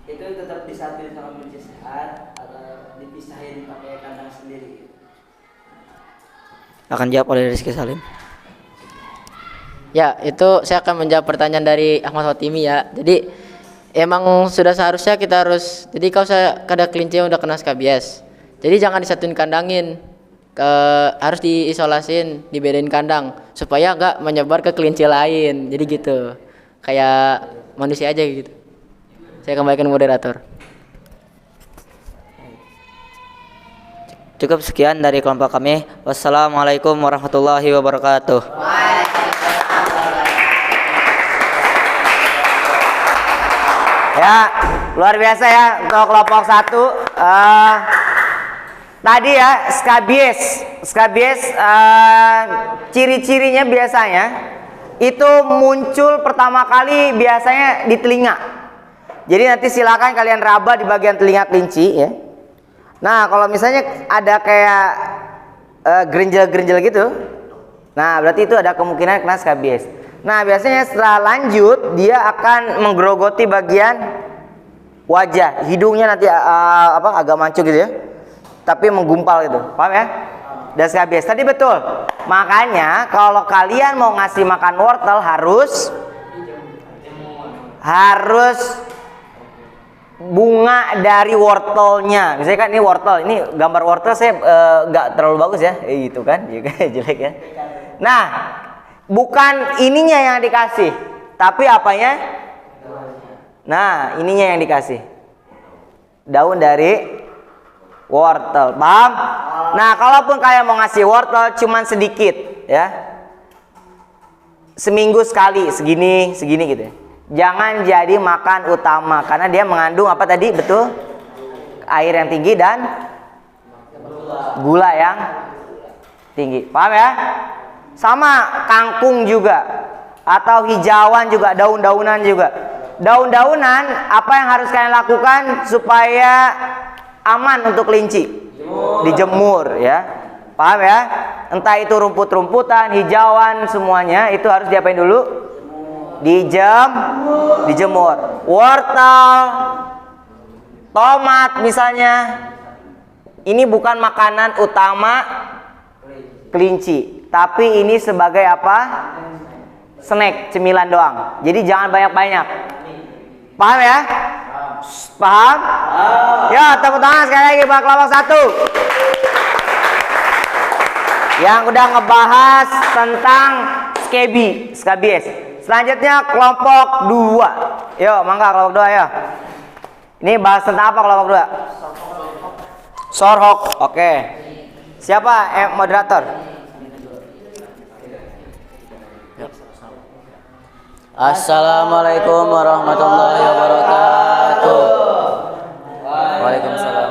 itu tetap disatuin sama kelinci sehat atau dipisahin pakai kandang sendiri? Akan jawab oleh Rizky Salim. Ya, itu saya akan menjawab pertanyaan dari Ahmad Fatimi ya. Jadi emang sudah seharusnya kita harus, jadi kalau ada kelinci yang udah kena skabies, jadi jangan disatuin kandangin, harus diisolasin, dibedain kandang supaya nggak menyebar ke kelinci lain. Jadi gitu, kayak manusia aja gitu. Saya kembalikan moderator. Cukup sekian dari kelompok kami. Wassalamualaikum warahmatullahi wabarakatuh. Ya, luar biasa ya untuk kelompok 1. Tadi ya skabies ciri-cirinya biasanya itu muncul pertama kali biasanya di telinga. Jadi nanti silakan kalian raba di bagian telinga kelinci ya. Nah, kalau misalnya ada kayak gerinjel-gerinjel gitu, nah berarti itu ada kemungkinan kena skabies. Nah, biasanya setelah lanjut dia akan menggerogoti bagian wajah, hidungnya nanti agak mancung gitu ya. tapi menggumpal gitu. Paham ya? Dan skabies tadi betul. Makanya kalau kalian mau ngasih makan wortel harus bunga dari wortelnya. Misalnya kan ini wortel, ini gambar wortel saya nggak terlalu bagus ya, gitu kan, juga jelek ya. Nah, bukan ininya yang dikasih, tapi apanya? Nah, ininya yang dikasih. Daun dari wortel, paham? Nah, kalaupun kalian mau ngasih wortel cuman sedikit ya, seminggu sekali segini gitu ya. Jangan jadi makan utama karena dia mengandung apa tadi? Betul? Air yang tinggi dan gula yang tinggi. Paham ya? Sama kangkung juga atau hijauan juga, daun-daunan juga. Daun-daunan apa yang harus kalian lakukan supaya aman untuk kelinci? Dijemur ya. Paham ya? Entah itu rumput-rumputan, hijauan, semuanya itu harus diapain dulu? Dijemur. Wortel, tomat misalnya, ini bukan makanan utama kelinci, tapi ini sebagai apa? Snack, cemilan doang. Jadi jangan banyak-banyak. Paham ya? Paham? Ya, tepuk tangan sekali lagi buat kelompok 1 yang udah ngebahas tentang skabies. Selanjutnya kelompok 2. Yo, mangga kelompok 2 ya. Ini bahas tentang apa kelompok 2? Sorghum. Oke. Siapa moderator? Assalamualaikum warahmatullahi wabarakatuh. Waalaikumsalam.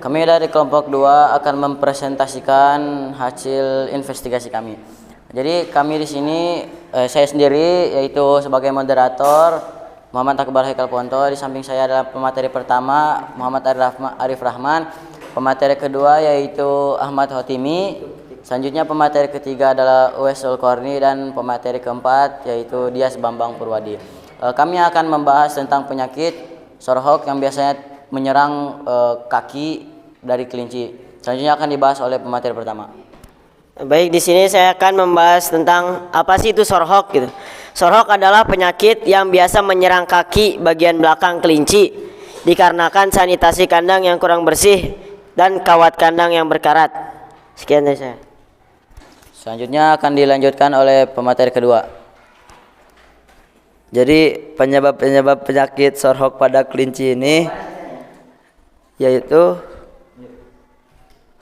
Kami dari kelompok 2 akan mempresentasikan hasil investigasi kami. Jadi kami di sini saya sendiri yaitu sebagai moderator Muhammad Akbar Haikal Ponto. Di samping saya adalah pemateri pertama Muhammad Arif Rahman, pemateri kedua yaitu Ahmad Hotimi, selanjutnya pemateri ketiga adalah Uwais Sulkorni, dan pemateri keempat yaitu Dias Bambang Purwadi. Kami akan membahas tentang penyakit sorghum yang biasanya menyerang kaki dari kelinci. Selanjutnya akan dibahas oleh pemateri pertama. Baik, di sini saya akan membahas tentang apa sih itu sorghum gitu. Sorghum adalah penyakit yang biasa menyerang kaki bagian belakang kelinci dikarenakan sanitasi kandang yang kurang bersih dan kawat kandang yang berkarat. Sekian dari saya. Selanjutnya akan dilanjutkan oleh pemateri kedua. Jadi penyebab penyakit sorghum pada kelinci ini yaitu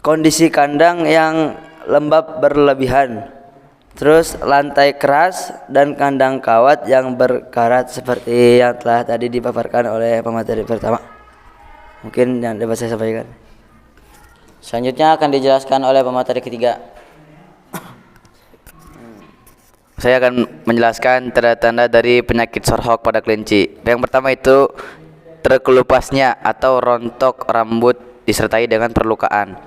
kondisi kandang yang lembab berlebihan, terus lantai keras dan kandang kawat yang berkarat seperti yang telah tadi dipaparkan oleh pemateri pertama. Mungkin yang dapat saya sampaikan. Selanjutnya akan dijelaskan oleh pemateri ketiga. Saya akan menjelaskan tanda-tanda dari penyakit sorghum pada kelinci. Yang pertama itu terkelupasnya atau rontok rambut disertai dengan perlukaan.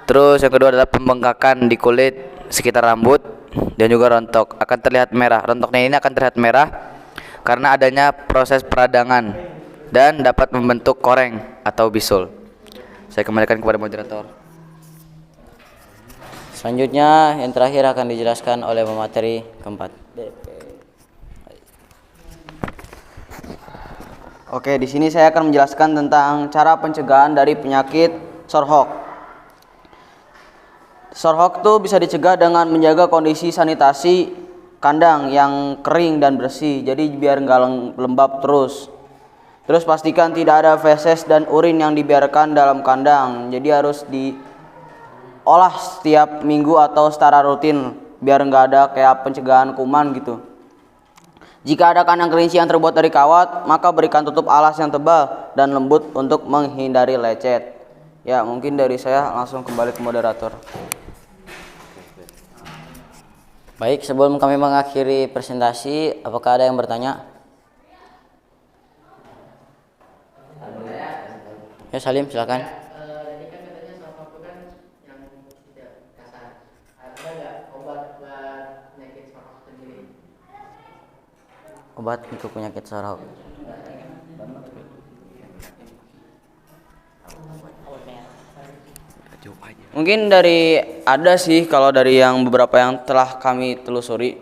Terus yang kedua adalah pembengkakan di kulit sekitar rambut dan juga rontok. Akan terlihat merah. Rontoknya ini akan terlihat merah karena adanya proses peradangan dan dapat membentuk koreng atau bisul. Saya kembalikan kepada moderator. Selanjutnya yang terakhir akan dijelaskan oleh pemateri keempat. Oke, di sini saya akan menjelaskan tentang cara pencegahan dari penyakit sorghum. Sorghum itu bisa dicegah dengan menjaga kondisi sanitasi kandang yang kering dan bersih. Jadi biar nggak lembab terus. Terus pastikan tidak ada feses dan urin yang dibiarkan dalam kandang. Jadi harus diolah setiap minggu atau secara rutin biar nggak ada kayak pencegahan kuman gitu. Jika ada kandang kelinci yang terbuat dari kawat, maka berikan tutup alas yang tebal dan lembut untuk menghindari lecet. Ya, mungkin dari saya langsung kembali ke moderator. Baik, sebelum kami mengakhiri presentasi, apakah ada yang bertanya? Ya, Salim, silakan. Tadi kan katanya sorghum itu kan yang tidak kasar. Ada nggak obat buat penyakit sorghum sendiri? Obat untuk penyakit sorghum. Mungkin dari ada sih kalau dari yang beberapa yang telah kami telusuri.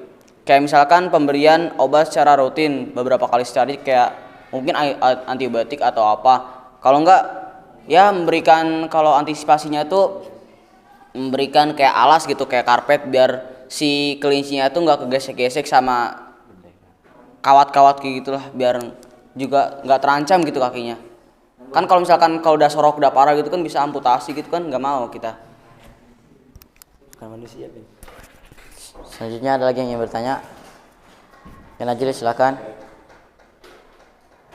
Kayak misalkan pemberian obat secara rutin beberapa kali sehari kayak mungkin antibiotik atau apa. Kalau enggak ya memberikan kalau antisipasinya tuh memberikan kayak alas gitu kayak karpet biar si kelincinya tuh enggak kegesek-gesek sama kawat-kawat kayak gitulah biar juga enggak terancam gitu kakinya. Kan kalau misalkan kalau udah sorok udah parah gitu kan bisa amputasi gitu kan nggak mau kita. Manusia. Selanjutnya ada lagi yang ingin bertanya. Ya Najil silakan.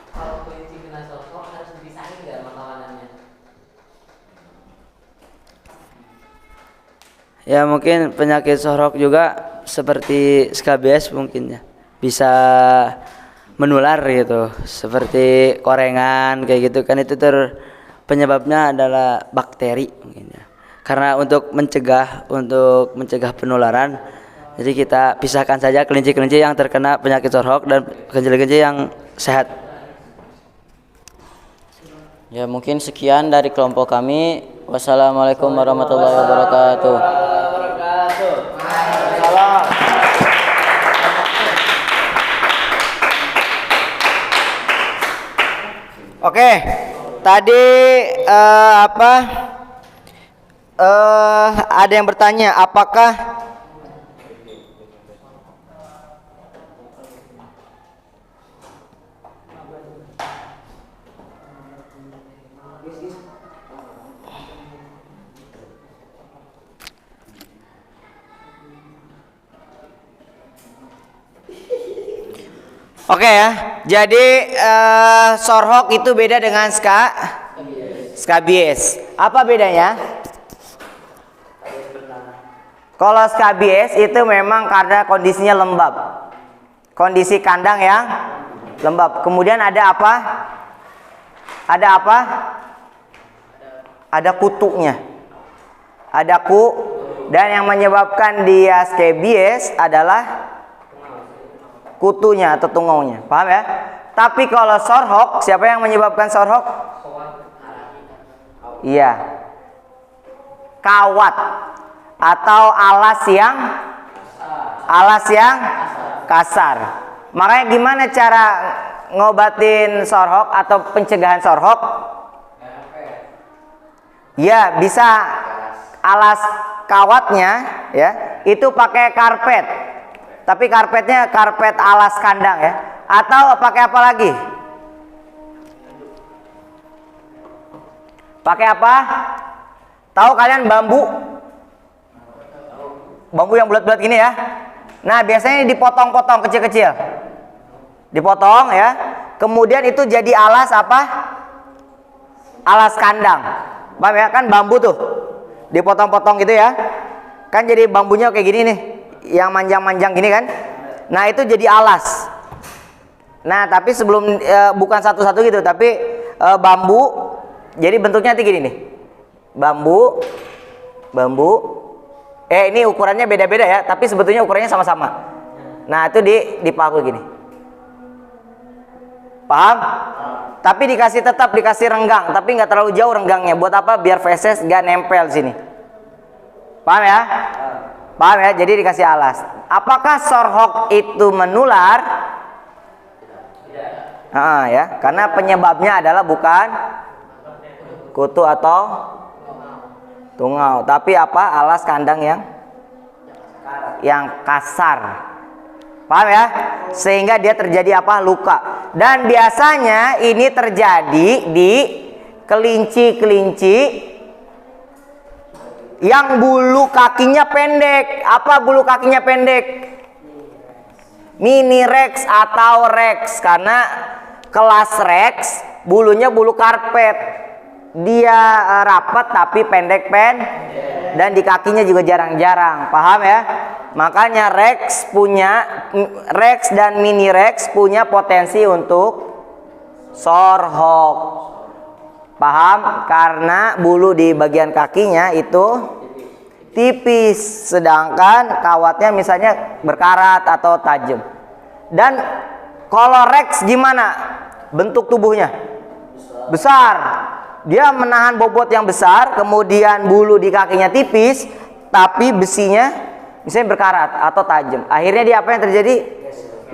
Kalau kelinci kena sorok harus dipisahin nggak makanannya? Ya mungkin penyakit sorok juga seperti skabies mungkin ya bisa menular gitu seperti korengan kayak gitu kan itu penyebabnya adalah bakteri mungkin ya. Karena untuk mencegah penularan jadi kita pisahkan saja kelinci-kelinci yang terkena penyakit sorok dan kelinci-kelinci yang sehat. Ya mungkin sekian dari kelompok kami. Wassalamualaikum warahmatullahi wabarakatuh. Oke, tadi ada yang bertanya apakah Oke ya, jadi sorhok itu beda dengan skabies. Apa bedanya? Kalau skabies itu memang karena kondisinya lembab, kondisi kandang yang lembab. Kemudian ada apa? Ada kutunya, ada dan yang menyebabkan dia skabies adalah kutunya atau tungaunya, paham ya? Tapi kalau sorhok, siapa yang menyebabkan sorhok? Iya, kawat atau alas yang kasar. Makanya gimana cara ngobatin sorhok atau pencegahan sorhok? Ya bisa alas kawatnya ya itu pakai karpet. Tapi karpetnya karpet alas kandang ya. Atau pakai apa lagi? Pakai apa? Tahu kalian bambu? Bambu yang bulat-bulat gini ya. Nah, biasanya dipotong-potong kecil-kecil. Dipotong ya. Kemudian itu jadi alas apa? Alas kandang. Paham ya? Kan bambu tuh. Dipotong-potong gitu ya. Kan jadi bambunya kayak gini nih. Yang manjang-manjang gini kan. Nah itu jadi alas. Nah tapi sebelum bukan satu-satu gitu, tapi bambu. Jadi bentuknya nanti gini nih. Bambu. Ini ukurannya beda-beda ya, tapi sebetulnya ukurannya sama-sama. Nah itu dipaku gini. Paham? Tapi tetap dikasih renggang, tapi nggak terlalu jauh renggangnya. Buat apa? Biar feses nggak nempel sini. Paham ya? Paham ya? Jadi dikasih alas. Apakah sorhok itu menular? Ya, karena penyebabnya adalah bukan kutu atau tungau, tapi apa? Alas kandang yang kasar. Paham ya? Sehingga dia terjadi apa? Luka. Dan biasanya ini terjadi di kelinci-kelinci yang bulu kakinya pendek. Apa bulu kakinya pendek? Mini rex atau rex. Karena kelas rex bulunya bulu karpet. Dia rapat tapi pendek dan di kakinya juga jarang-jarang. Paham ya? Makanya rex dan mini rex punya potensi untuk sorhok. Paham? Karena bulu di bagian kakinya itu tipis, sedangkan kawatnya misalnya berkarat atau tajam. Dan kalau rex gimana bentuk tubuhnya? Besar. dia menahan bobot yang besar, kemudian bulu di kakinya tipis, tapi besinya misalnya berkarat atau tajam. Akhirnya dia apa yang terjadi?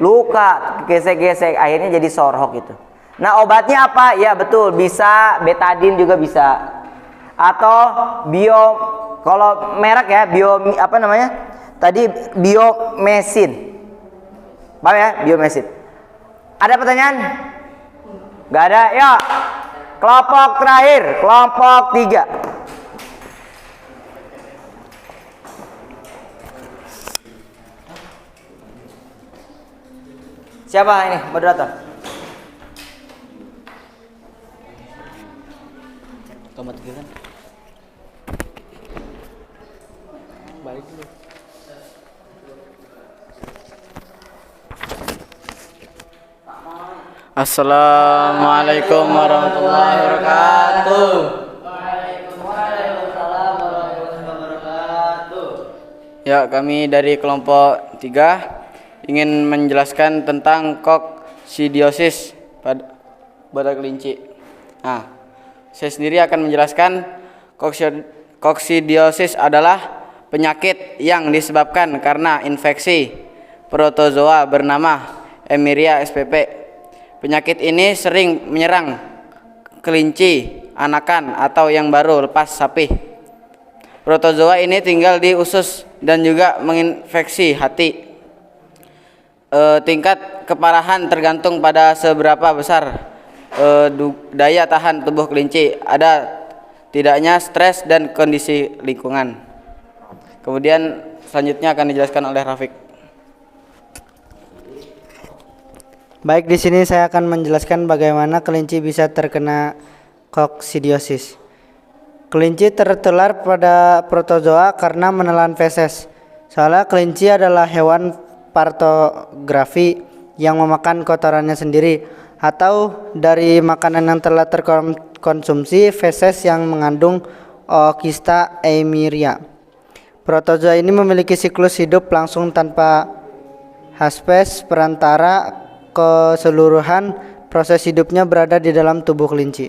Luka, gesek-gesek, akhirnya jadi sorhok itu. Nah, obatnya apa? Ya betul, bisa betadin juga bisa. Atau kalau merek ya, apa namanya? Tadi biomesin. Paham ya? Biomesin. Ada pertanyaan? Gak ada? Ya. Kelompok terakhir, kelompok 3. Siapa ini moderator? Kelompok 3 kan? Balik dulu. Assalamualaikum warahmatullahi wabarakatuh. Ya, kami dari kelompok 3 ingin menjelaskan tentang koksidiosis pada kelinci. Nah, saya sendiri akan menjelaskan koksidiosis adalah penyakit yang disebabkan karena infeksi protozoa bernama Escherichia spp. Penyakit ini sering menyerang kelinci anakan atau yang baru lepas sapi. Protozoa ini tinggal di usus dan juga menginfeksi hati. Tingkat keparahan tergantung pada seberapa besar daya tahan tubuh kelinci, ada tidaknya stres dan kondisi lingkungan. Kemudian selanjutnya akan dijelaskan oleh Rafiq. Baik, di sini saya akan menjelaskan bagaimana kelinci bisa terkena koksidiosis. Kelinci tertular pada protozoa karena menelan feses. Soalnya kelinci adalah hewan partografi yang memakan kotorannya sendiri atau dari makanan yang telah terkonsumsi feses yang mengandung Oochysta eimiria. Protozoa ini memiliki siklus hidup langsung tanpa haspes perantara. Keseluruhan proses hidupnya berada di dalam tubuh kelinci.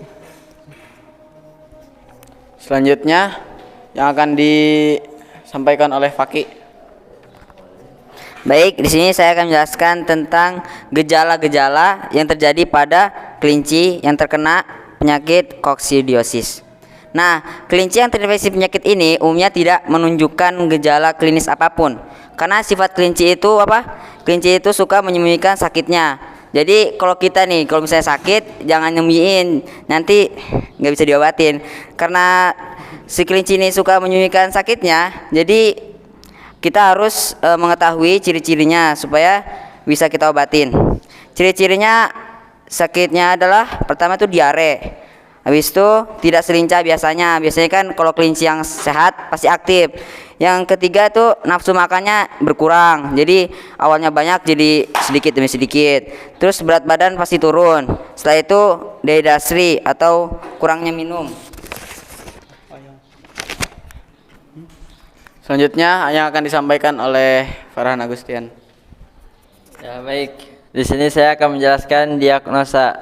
Selanjutnya yang akan disampaikan oleh Faki. Baik, di sini saya akan menjelaskan tentang gejala-gejala yang terjadi pada kelinci yang terkena penyakit koksidiosis. Nah, kelinci yang terinfeksi penyakit ini umumnya tidak menunjukkan gejala klinis apapun. Karena sifat kelinci itu apa? Kelinci itu suka menyembunyikan sakitnya. Jadi kalau kita nih, kalau misalnya sakit, jangan nyembunyiin, nanti nggak bisa diobatin. Karena si kelinci ini suka menyembunyikan sakitnya, jadi kita harus mengetahui ciri-cirinya supaya bisa kita obatin. Ciri-cirinya sakitnya adalah pertama itu diare. Habis itu tidak selincah biasanya kan kalau kelinci yang sehat pasti aktif. Yang ketiga itu nafsu makannya berkurang, jadi awalnya banyak jadi sedikit demi sedikit. Terus berat badan pasti turun. Setelah itu dehidrasi atau kurangnya minum. Selanjutnya yang akan disampaikan oleh Farhan Agustian. Ya, baik. Di sini saya akan menjelaskan diagnosa.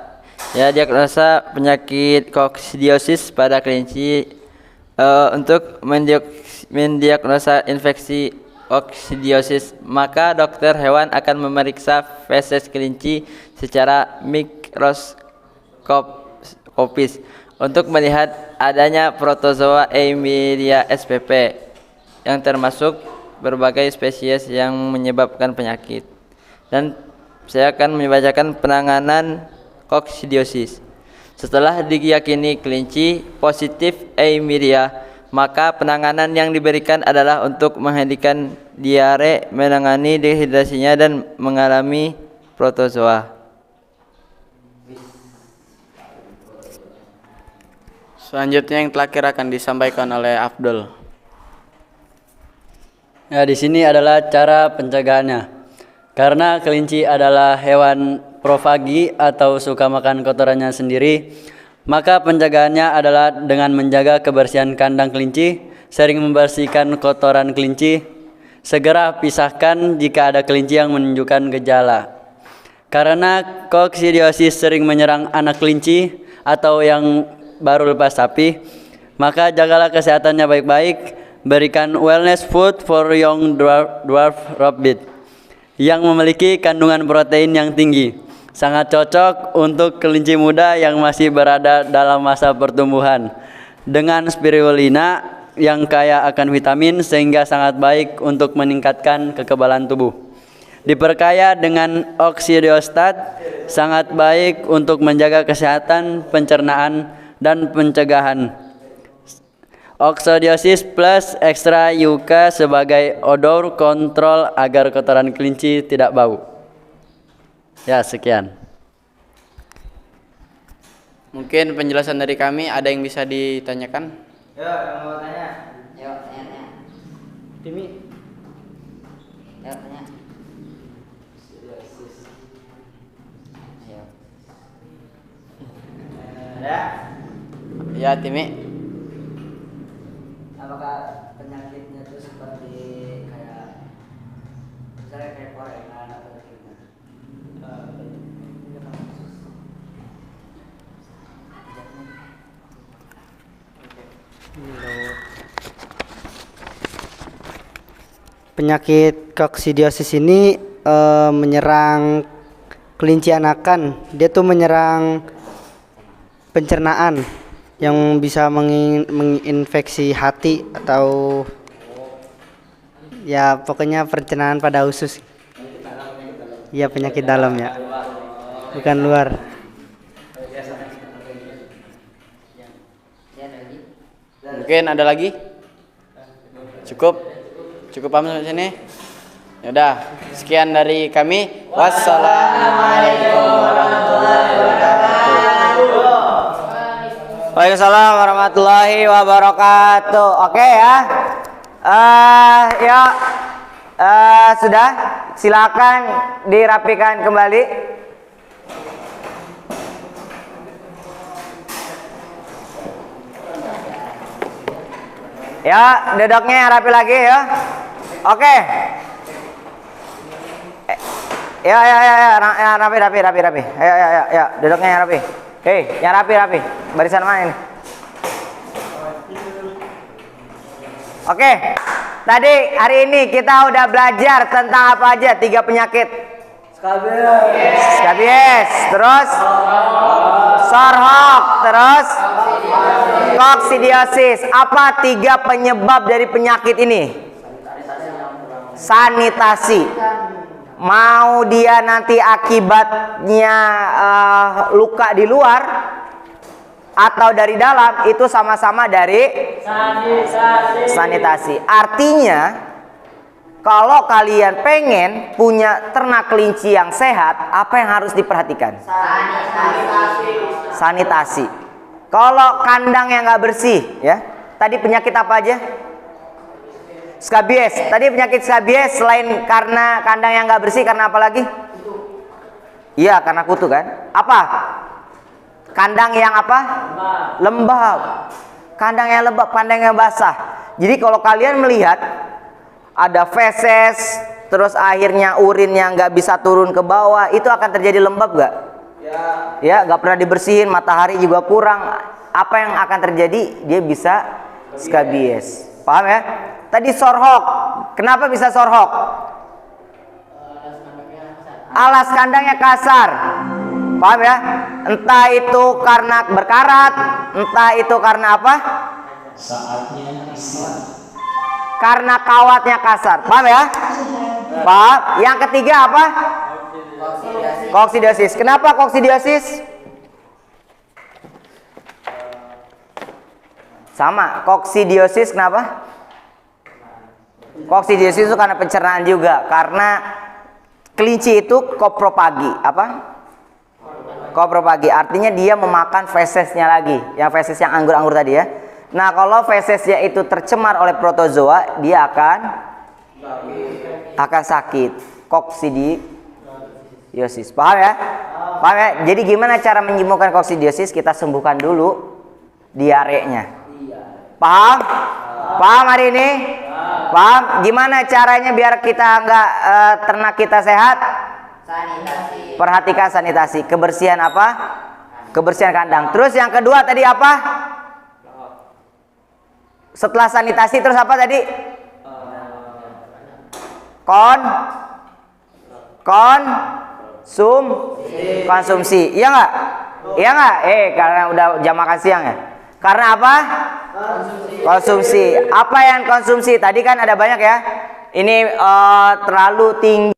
Ya, diagnosa penyakit koksidiosis pada kelinci. Untuk mendiagnosa infeksi koksidiosis, maka dokter hewan akan memeriksa feses kelinci secara mikroskopis untuk melihat adanya protozoa Escherichia spp yang termasuk berbagai spesies yang menyebabkan penyakit. Dan saya akan membacakan penanganan koksidiosis. Setelah diyakini kelinci positif Escherichia, maka penanganan yang diberikan adalah untuk menghentikan diare, menangani dehidrasinya dan mengalami protozoa. Selanjutnya yang terakhir akan disampaikan oleh Abdul. Ya, di sini adalah cara pencegahannya. Karena kelinci adalah hewan profagi atau suka makan kotorannya sendiri, maka pencegahannya adalah dengan menjaga kebersihan kandang kelinci, sering membersihkan kotoran kelinci, segera pisahkan jika ada kelinci yang menunjukkan gejala. Karena koksidiosis sering menyerang anak kelinci atau yang baru lepas sapi, maka jagalah kesehatannya baik-baik. Berikan wellness food for young dwarf rabbit yang memiliki kandungan protein yang tinggi. Sangat cocok untuk kelinci muda yang masih berada dalam masa pertumbuhan. Dengan spirulina yang kaya akan vitamin sehingga sangat baik untuk meningkatkan kekebalan tubuh. Diperkaya dengan oksidiostat, sangat baik untuk menjaga kesehatan pencernaan dan pencegahan. Oxidiosis plus extra yuka sebagai odor kontrol agar kotoran kelinci tidak bau. Ya, sekian. Mungkin penjelasan dari kami ada yang bisa ditanyakan? Yuk, yang mau tanya. Yuk, tanya. Timi. Yuk, tanya. Ayo. Ada? Ya, Timi. Apakah penyakitnya itu seperti kayak misalnya kayak korengan atau gimana? Penyakit koksidiosis ini menyerang kelinci anakan. Dia tuh menyerang pencernaan yang bisa menginfeksi hati atau ya pokoknya pencernaan pada usus. Iya, penyakit dalam ya, bukan luar. Mungkin ada lagi? Cukup? Cukup paham sampai sini? Yaudah, sekian dari kami. Wassalamualaikum warahmatullahi wabarakatuh. Waalaikumsalam warahmatullahi wabarakatuh. Oke ya. Sudah. Silakan dirapikan kembali. Ya, duduknya yang rapi lagi ya. Oke. Ya, rapi. Ya, duduknya yang rapi. Hei, yang rapi. Barisan mana ini? Oke. Tadi hari ini kita udah belajar tentang apa aja? 3 penyakit. Skabies, terus sorhok, terus koksidiosis. Apa 3 penyebab dari penyakit ini? Sanitasi. Mau dia nanti akibatnya luka di luar atau dari dalam, itu sama-sama dari sanitasi. Artinya kalau kalian pengen punya ternak kelinci yang sehat, apa yang harus diperhatikan? Sanitasi. Kalau kandang yang nggak bersih, ya. Tadi penyakit apa aja? Skabies. Tadi penyakit skabies selain karena kandang yang nggak bersih, karena apa lagi? Iya, karena kutu kan? Apa? Kandang yang apa? Lembab. Kandang yang lembab, kandang yang basah. Jadi kalau kalian melihat ada feses, terus akhirnya urin yang nggak bisa turun ke bawah, itu akan terjadi lembab nggak? Ya, nggak pernah dibersihin, matahari juga kurang. Apa yang akan terjadi? Dia bisa skabies. Paham ya? Tadi sorhok. Kenapa bisa sorhok? Alas kandangnya kasar. Paham ya? Entah itu karena berkarat, entah itu karena apa? Karena kawatnya kasar. Paham ya? Paham? Yang ketiga apa? Koksidiosis. Kenapa koksidiosis? Sama, koksidiosis kenapa? Koksidiosis itu karena pencernaan juga, karena kelinci itu kopropagi. Apa? Kopropagi, artinya dia memakan fesesnya lagi, yang feses yang anggur-anggur tadi ya. Nah, kalau fesesnya itu tercemar oleh protozoa, dia akan sakit. Koksidiosis. Paham ya? Paham ya? Jadi gimana cara menyembuhkan koksidiosis? Kita sembuhkan dulu diarenya. Paham? Paham hari ini? Paham? Gimana caranya biar kita ternak kita sehat? Sanitasi. Perhatikan sanitasi. Kebersihan apa? kebersihan kandang. Terus yang kedua tadi apa? Setelah sanitasi terus apa tadi? Konsumsi. Iya nggak? Iya nggak? Karena udah jam makan siang ya. Karena apa? Konsumsi. Apa yang konsumsi? Tadi kan ada banyak ya. Ini terlalu tinggi.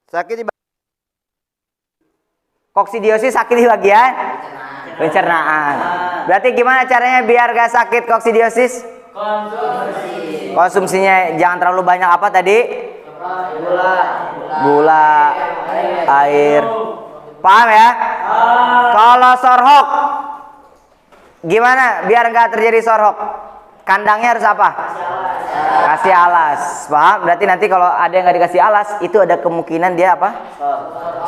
Sakit di koksidiosis sakit di bagian pencernaan. Berarti gimana caranya biar gak sakit koksidiosis? Konsumsinya jangan terlalu banyak apa tadi? Gula, air. Paham ya? Kalau sorhok, gimana biar nggak terjadi sorhok? Kandangnya harus apa? Kasih alas. Paham? Berarti nanti kalau ada yang nggak dikasih alas, itu ada kemungkinan dia apa?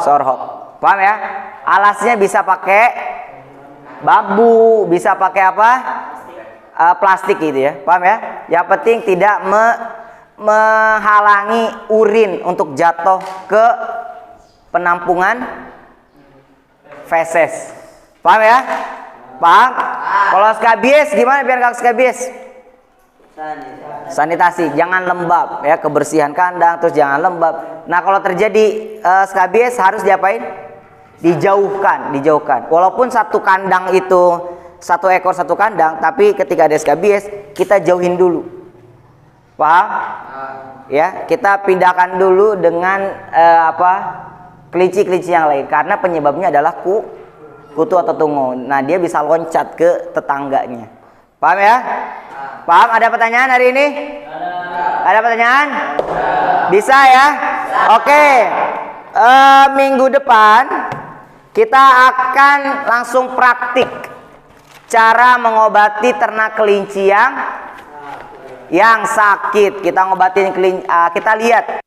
Sorhok. Paham ya? Alasnya bisa pakai bambu, bisa pakai apa? Plastik gitu ya. Paham ya? Yang penting tidak menghalangi urin untuk jatuh ke penampungan feses. Paham ya? Paham? Kalau skabies gimana biar nggak skabies? Sanitasi, jangan lembab ya, kebersihan kandang terus jangan lembab. Nah, kalau terjadi skabies harus diapain? Dijauhkan. Walaupun satu kandang itu satu ekor satu kandang, tapi ketika ada skabies kita jauhin dulu. Paham? Ya, kita pindahkan dulu dengan kelinci-kelinci yang lain karena penyebabnya adalah kutu atau tungu. Nah, dia bisa loncat ke tetangganya. Paham ya? Paham? Ada pertanyaan hari ini? Ada pertanyaan? Bisa ya? Oke. Minggu depan kita akan langsung praktik cara mengobati ternak kelinci yang sakit. Kita ngobatin kelinci, kita lihat